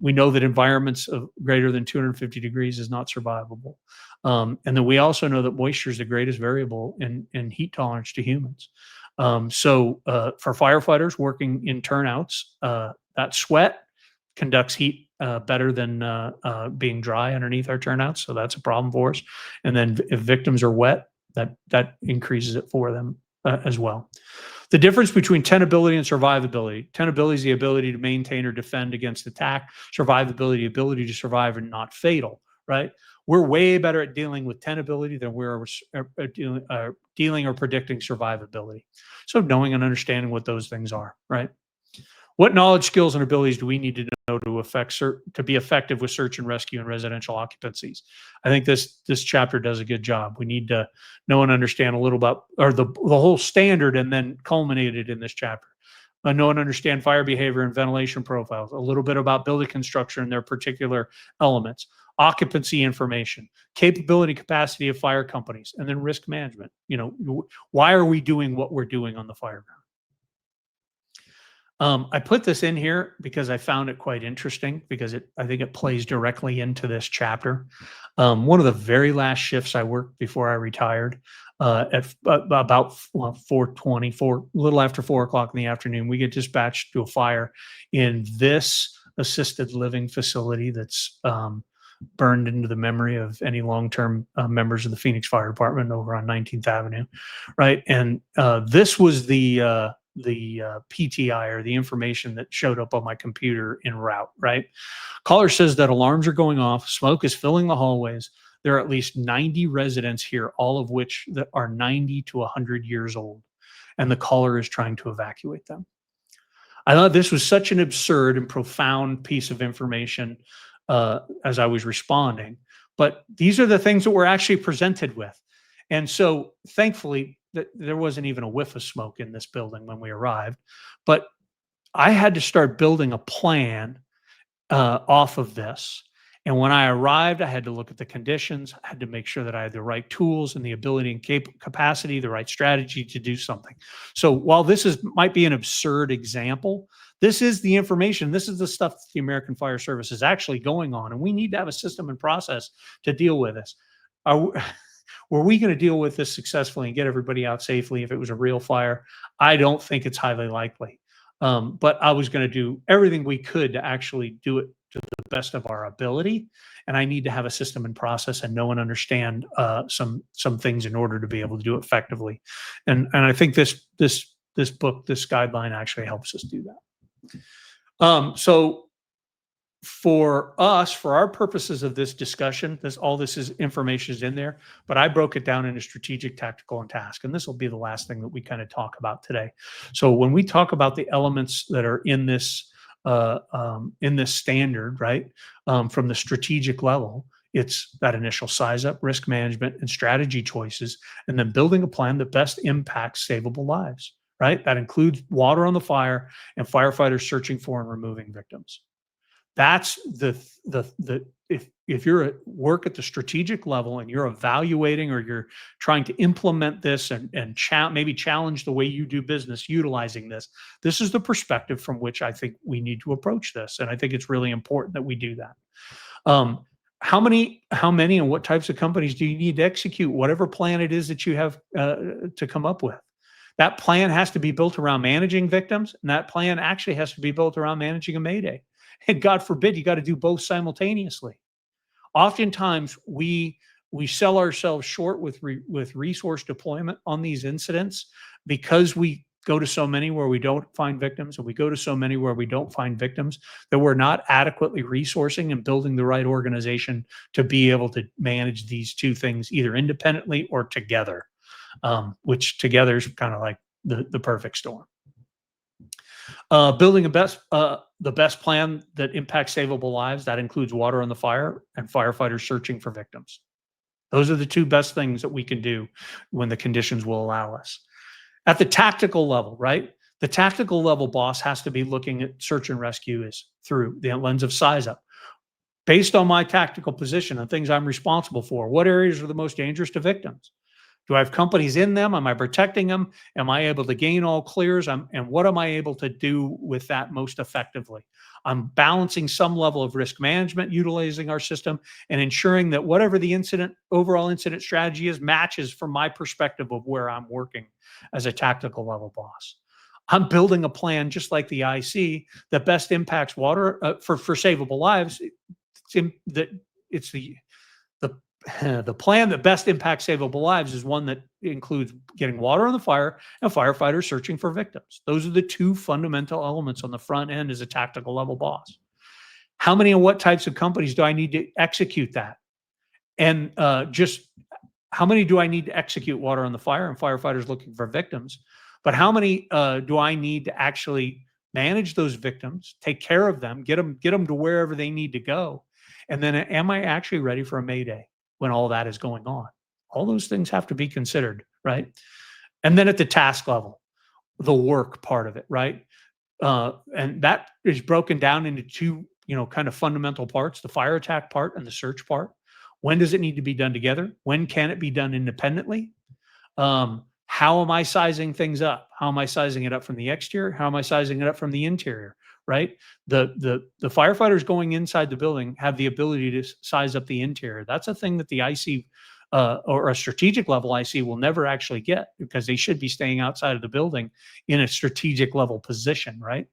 S3: We know that environments of greater than 250 degrees is not survivable. And then we also know that moisture is the greatest variable in heat tolerance to humans. So for firefighters working in turnouts, that sweat conducts heat better than being dry underneath our turnouts. So that's a problem for us. And then if victims are wet, that increases it for them as well. The difference between tenability and survivability. Tenability is the ability to maintain or defend against attack. Survivability, the ability to survive and not fatal, right? We're way better at dealing with tenability than we're dealing or predicting survivability. So knowing and understanding what those things are, right? What knowledge, skills, and abilities do we need to know to be effective with search and rescue and residential occupancies? I think this chapter does a good job. We need to know and understand a little about, or the whole standard, and then culminated in this chapter. Know and understand fire behavior and ventilation profiles, a little bit about building construction and their particular elements, occupancy information, capability, capacity of fire companies, and then risk management. Why are we doing what we're doing on the fire ground? I put this in here because I found it quite interesting, because I think it plays directly into this chapter. One of the very last shifts I worked before I retired, at about 4:20, a little after 4 o'clock in the afternoon, we get dispatched to a fire in this assisted living facility that's burned into the memory of any long-term members of the Phoenix Fire Department over on 19th Avenue, right? And this was the PTI, or the information that showed up on my computer en route, right? Caller says that alarms are going off, smoke is filling the hallways. There are at least 90 residents here, all of which that are 90 to 100 years old, and the caller is trying to evacuate them. I thought this was such an absurd and profound piece of information as I was responding, but these are the things that we're actually presented with. And so thankfully, there wasn't even a whiff of smoke in this building when we arrived, but I had to start building a plan off of this. And when I arrived, I had to look at the conditions. I had to make sure that I had the right tools and the ability and capacity, the right strategy to do something. So while this might be an absurd example, this is the information. This is the stuff that the American Fire Service is actually going on, and we need to have a system and process to deal with this. Were we going to deal with this successfully and get everybody out safely if it was a real fire? I don't think it's highly likely. But I was going to do everything we could to actually do it to the best of our ability. And I need to have a system and process and know and understand some things in order to be able to do it effectively. And I think this book, this guideline actually helps us do that. So for us, for our purposes of this discussion, all this is information is in there, but I broke it down into strategic, tactical, and task. And this will be the last thing that we kind of talk about today. So when we talk about the elements that are in this standard, right, from the strategic level, it's that initial size up, risk management, and strategy choices, and then building a plan that best impacts savable lives, right? That includes water on the fire and firefighters searching for and removing victims. That's if you're at work at the strategic level and you're evaluating or you're trying to implement this and maybe challenge the way you do business utilizing this is the perspective from which I think we need to approach this. And I think it's really important that we do that. How many and what types of companies do you need to execute whatever plan it is that you have to come up with? That plan has to be built around managing victims, and that plan actually has to be built around managing a mayday. And God forbid you got to do both simultaneously. Oftentimes we sell ourselves short with resource deployment on these incidents because we go to so many where we don't find victims, and we go to so many where we don't find victims, that we're not adequately resourcing and building the right organization to be able to manage these two things either independently or together, which together is kind of like the perfect storm. Building the best plan that impacts savable lives, that includes water on the fire and firefighters searching for victims. Those are the two best things that we can do when the conditions will allow us. At the tactical level, right? The tactical level boss has to be looking at search and rescue is through the lens of size up. Based on my tactical position and things I'm responsible for, what areas are the most dangerous to victims? Do I have companies in them? Am I protecting them? Am I able to gain all clears? And what am I able to do with that most effectively? I'm balancing some level of risk management, utilizing our system, and ensuring that whatever the overall incident strategy is matches from my perspective of where I'm working as a tactical level boss. I'm building a plan just like the IC that best impacts water for savable lives. The plan that best impacts savable lives is one that includes getting water on the fire and firefighters searching for victims. Those are the two fundamental elements on the front end as a tactical level boss. How many and what types of companies do I need to execute that? And just how many do I need to execute water on the fire and firefighters looking for victims? But how many do I need to actually manage those victims, take care of them, get them to wherever they need to go? And then am I actually ready for a mayday when all that is going on? All those things have to be considered, right? And then at the task level, the work part of it, right? And that is broken down into two, kind of fundamental parts: the fire attack part and the search part. When does it need to be done together? When can it be done independently? How am I sizing things up? How am I sizing it up from the exterior? How am I sizing it up from the interior? Right? The firefighters going inside the building have the ability to size up the interior. That's a thing that the IC or a strategic level IC will never actually get, because they should be staying outside of the building in a strategic level position, right?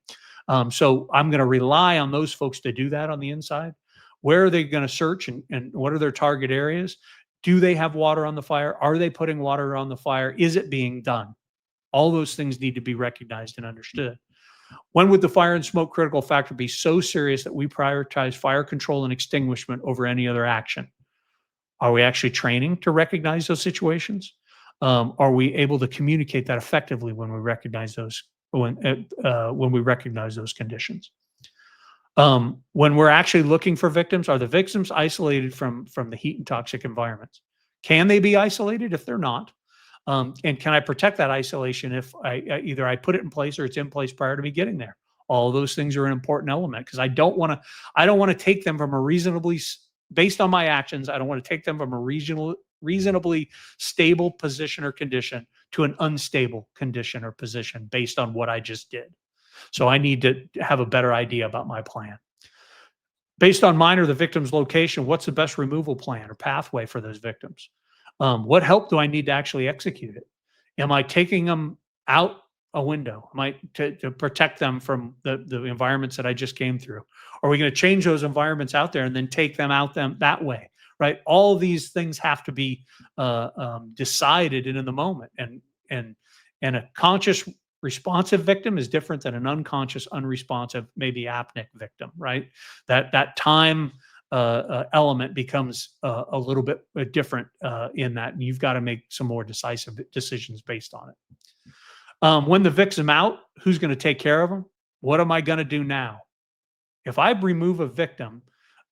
S3: So I'm going to rely on those folks to do that on the inside. Where are they going to search, and what are their target areas? Do they have water on the fire? Are they putting water on the fire? Is it being done? All those things need to be recognized and understood. When would the fire and smoke critical factor be so serious that we prioritize fire control and extinguishment over any other action? Are we actually training to recognize those situations? Are we able to communicate that effectively when we recognize those conditions? When we're actually looking for victims, are the victims isolated from the heat and toxic environments? Can they be isolated? If they're not, and can I protect that isolation if I put it in place or it's in place prior to me getting there? All of those things are an important element, because I don't want to take them from a based on my actions, I don't want to take them from a reasonably stable position or condition to an unstable condition or position based on what I just did. So I need to have a better idea about my plan. Based on mine or the victim's location, what's the best removal plan or pathway for those victims? What help do I need to actually execute it? Am I taking them out a window? Am I to protect them from the environments that I just came through? Are we going to change those environments out there and then take them out that way? Right? All of these things have to be decided in the moment, and a conscious responsive victim is different than an unconscious, unresponsive, maybe apneic victim, right? That time element becomes a little bit different in that, and you've got to make some more decisive decisions based on it. When the victim's out, who's going to take care of them? What am I going to do now? If I remove a victim,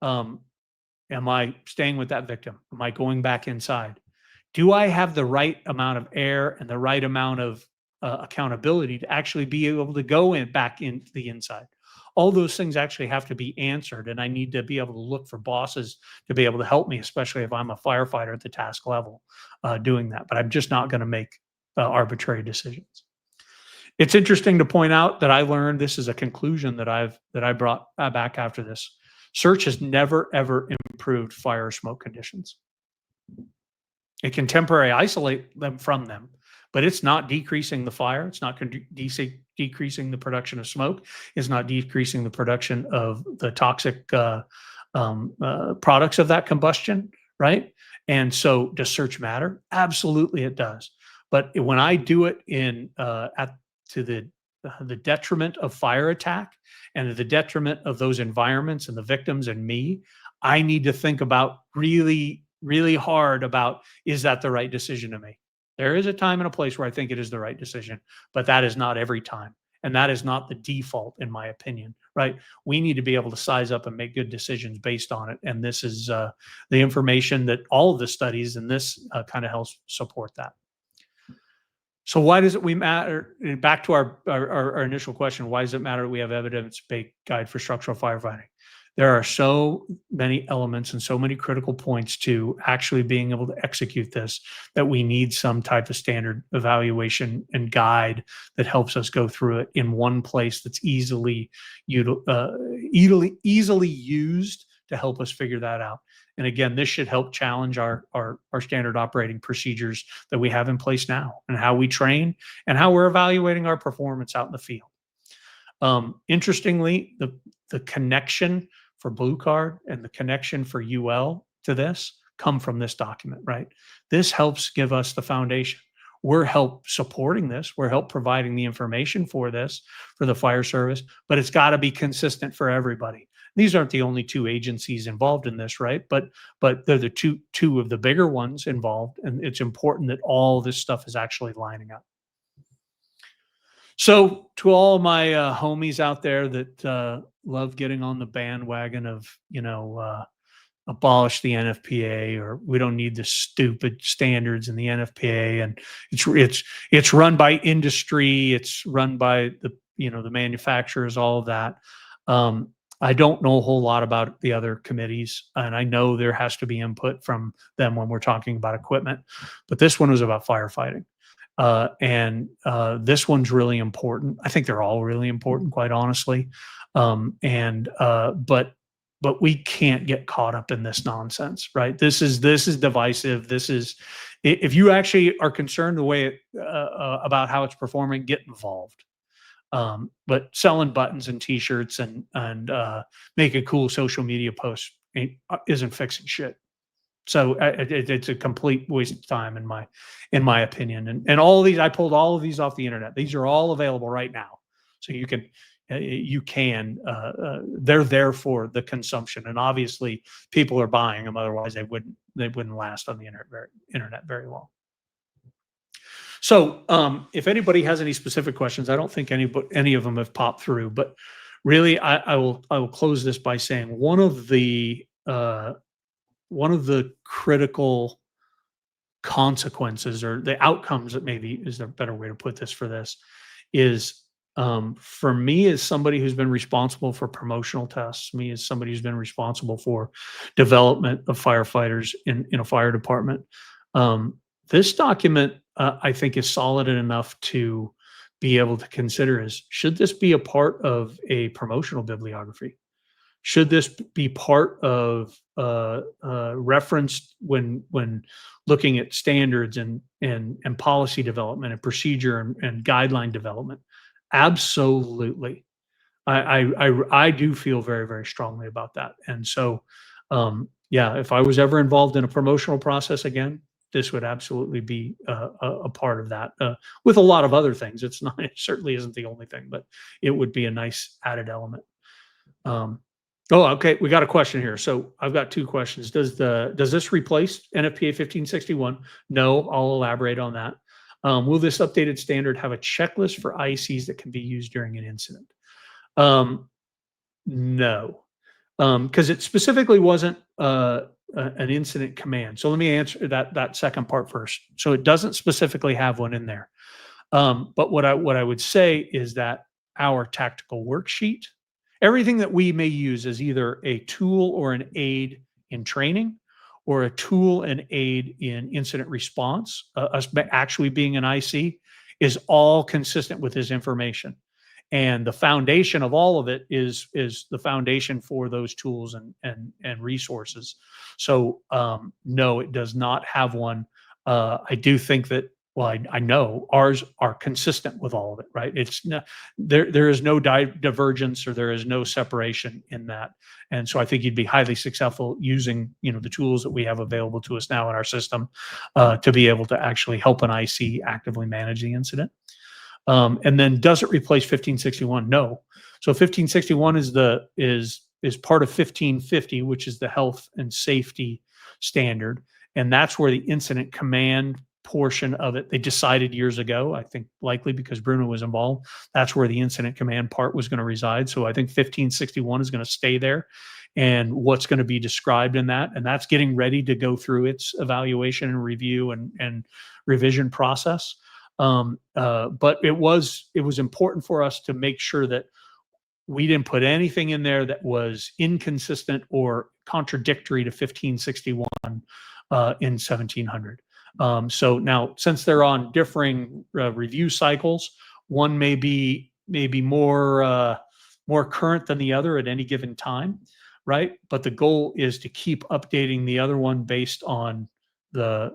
S3: am I staying with that victim? Am I going back inside? Do I have the right amount of air and the right amount of accountability to actually be able to go back into the inside? All those things actually have to be answered, and I need to be able to look for bosses to be able to help me, especially if I'm a firefighter at the task level doing that. But I'm just not going to make arbitrary decisions. It's interesting to point out that I learned, this is a conclusion that I brought back after this. Search has never ever improved fire or smoke conditions. It can temporarily isolate them from them, but it's not decreasing the fire. It's not decreasing the production of smoke. It's not decreasing the production of the toxic products of that combustion, right? And so, does search matter? Absolutely, it does. But when I do it to the detriment of fire attack and to the detriment of those environments and the victims and me, I need to think about really hard about, is that the right decision to make? There is a time and a place where I think it is the right decision, but that is not every time. And that is not the default, in my opinion, right? We need to be able to size up and make good decisions based on it. And this is the information that all of the studies and this kind of helps support that. So why does it matter? Back to our initial question, why does it matter that we have evidence-based guide for structural firefighting? There are so many elements and so many critical points to actually being able to execute this that we need some type of standard evaluation and guide that helps us go through it in one place that's easily used to help us figure that out. And again, this should help challenge our standard operating procedures that we have in place now, and how we train and how we're evaluating our performance out in the field. Interestingly, the connection for Blue Card and the connection for UL to this come from this document, right? This helps give us the foundation. We're help supporting this. We're help providing the information for this for the fire service, but it's got to be consistent for everybody. These aren't the only two agencies involved in this, right? But they're the two of the bigger ones involved, and it's important that all this stuff is actually lining up. So to all my homies out there that love getting on the bandwagon of, abolish the NFPA, or we don't need the stupid standards in the NFPA, and it's run by industry, it's run by the manufacturers, all of that. I don't know a whole lot about the other committees, and I know there has to be input from them when we're talking about equipment, but this one was about firefighting. And this one's really important. I think they're all really important, quite honestly. But we can't get caught up in this nonsense, right? This is divisive. This is, if you actually are concerned the way about how it's performing, get involved. But selling buttons and T-shirts and making cool social media posts isn't fixing shit. So it's a complete waste of time in my opinion. And all of these, I pulled all of these off the internet. These are all available right now, so you can they're there for the consumption, and obviously people are buying them. Otherwise, they wouldn't last on the internet very long. So if anybody has any specific questions, I don't think any of them have popped through, but really I will close this by saying one of the critical consequences, or the outcomes, that maybe is a better way to put this, for this is, for me, as somebody who's been responsible for promotional tests, me as somebody who's been responsible for development of firefighters in a fire department, this document I think is solid enough to be able to consider is, should this be a part of a promotional bibliography? Should this be part of referenced when looking at standards and policy development and procedure and guideline development? Absolutely. I do feel very, very strongly about that. And so, yeah, if I was ever involved in a promotional process again, this would absolutely be a part of that, with a lot of other things. It's not, it certainly isn't the only thing, but it would be a nice added element. Oh, okay. We got a question here. So I've got two questions. Does this replace NFPA 1561? No, I'll elaborate on that. Will this updated standard have a checklist for ICs that can be used during an incident? No, because it specifically wasn't an incident command. So let me answer that second part first. So it doesn't specifically have one in there. But what I would say is that our tactical worksheet, everything that we may use as either a tool or an aid in training, or a tool and aid in incident response, us actually being an IC, is all consistent with this information. And the foundation of all of it is the foundation for those tools and resources. So no, it does not have one. I do think that, well, I know ours are consistent with all of it, right? It's not, there is no divergence, or there is no separation in that. And so I think you'd be highly successful using, the tools that we have available to us now in our system to be able to actually help an IC actively manage the incident. And then does it replace 1561? No. So 1561 is part of 1550, which is the health and safety standard. And that's where the incident command portion of it, they decided years ago, I think likely because Bruno was involved, that's where the incident command part was going to reside. So I think 1561 is going to stay there, and what's going to be described in that, and that's getting ready to go through its evaluation and review and revision process. But it was important for us to make sure that we didn't put anything in there that was inconsistent or contradictory to 1561 in 1700. So now, since they're on differing review cycles, one may be more current than the other at any given time, right? But the goal is to keep updating the other one based on the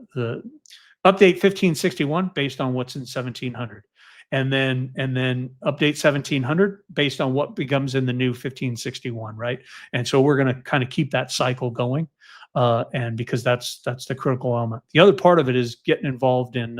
S3: update 1561 based on what's in 1700, and then update 1700 based on what becomes in the new 1561, right? And so we're going to kind of keep that cycle going. And because that's the critical element. The other part of it is getting involved in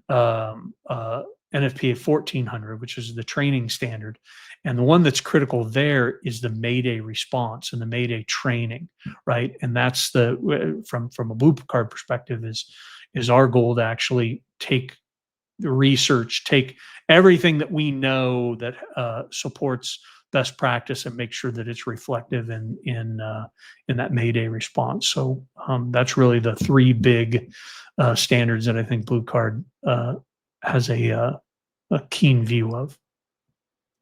S3: NFPA 1400, which is the training standard. And the one that's critical there is the Mayday response and the Mayday training, right? And that's from a blue card perspective is our goal to actually take the research, take everything that we know that supports best practice and make sure that it's reflective in that Mayday response. So that's really the three big standards that I think Blue Card has a keen view of.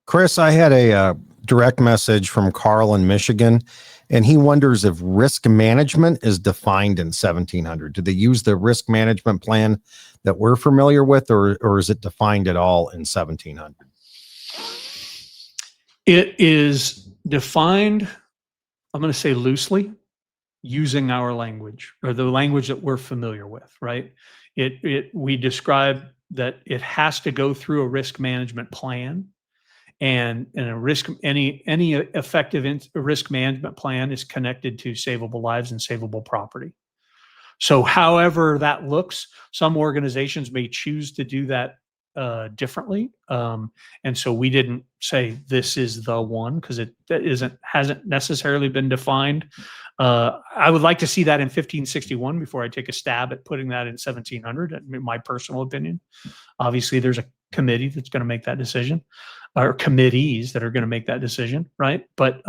S1: Chris, I had a direct message from Carl in Michigan, and he wonders if risk management is defined in 1700. Do they use the risk management plan that we're familiar with, or is it defined at all in 1700?
S3: It is defined, I'm going to say loosely, using our language, or the language that we're familiar with, right? We describe that it has to go through a risk management plan, and any effective risk management plan is connected to savable lives and savable property. So however that looks, some organizations may choose to do that differently. And so we didn't say this is the one, because hasn't necessarily been defined. I would like to see that in 1561 before I take a stab at putting that in 1700, in my personal opinion. Obviously, there's a committee that's going to make that decision, or committees that are going to make that decision, right? But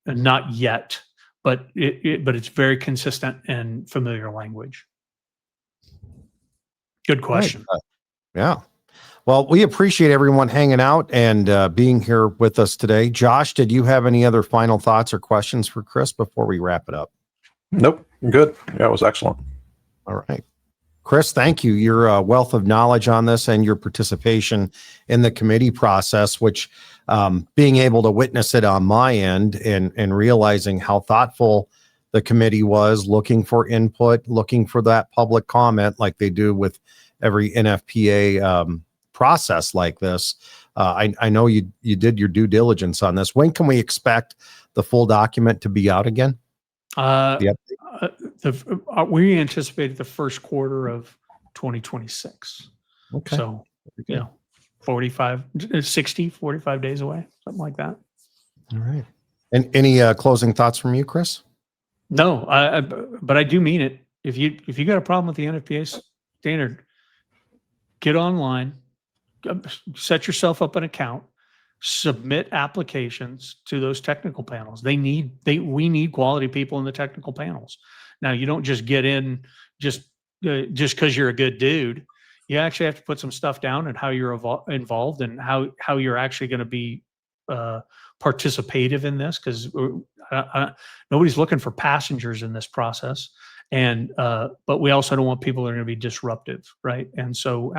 S3: not yet. But it's very consistent and familiar language. Good question.
S1: Right. Yeah. Well, we appreciate everyone hanging out and being here with us today. Josh, did you have any other final thoughts or questions for Chris before we wrap it up?
S2: Nope. Good. Yeah, it was excellent.
S1: All right. Chris, thank you. Your wealth of knowledge on this and your participation in the committee process, which being able to witness it on my end and realizing how thoughtful the committee was, looking for input, looking for that public comment like they do with every NFPA process like this. I know you did your due diligence on this. When can we expect the full document to be out again?
S3: We anticipated the first quarter of 2026.
S1: Okay.
S3: So,
S1: Very good.
S3: 45 days away, something like that.
S1: All right. And any closing thoughts from you, Chris?
S3: No, but I do mean it. If you got a problem with the NFPA standard, get online, set yourself up an account, submit applications to those technical panels. We need quality people in the technical panels. Now, you don't just get in just because you're a good dude. You actually have to put some stuff down and how you're involved and how you're actually going to be participative in this, because nobody's looking for passengers in this process. And but we also don't want people that are going to be disruptive, right? And so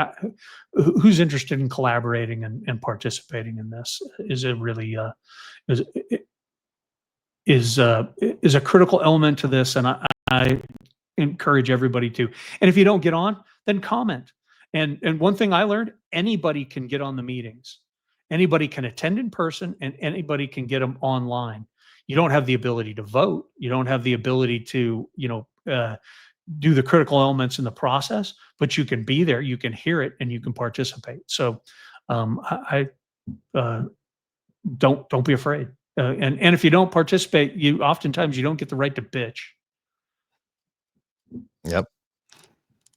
S3: who's interested in collaborating and participating in this is a really is a critical element to this. And I encourage everybody to. And if you don't get on, then comment. And one thing I learned, anybody can get on the meetings. Anybody can attend in person, and anybody can get them online. You don't have the ability to vote. You don't have the ability to, do the critical elements in the process, but you can be there, you can hear it, and you can participate. So I don't be afraid. And if you don't participate, oftentimes you don't get the right to bitch.
S1: Yep.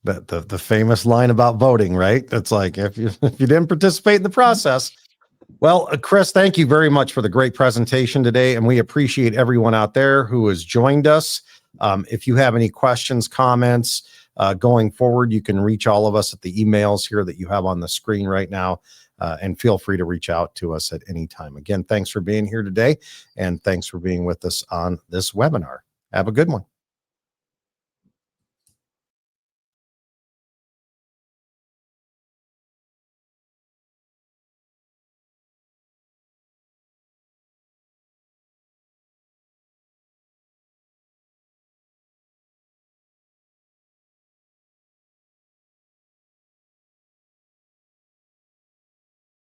S1: The famous line about voting, right? That's like, if you didn't participate in the process. Well, Chris, thank you very much for the great presentation today. And we appreciate everyone out there who has joined us. If you have any questions, comments, going forward, you can reach all of us at the emails here that you have on the screen right now. And feel free to reach out to us at any time. Again, thanks for being here today. And thanks for being with us on this webinar. Have a good one.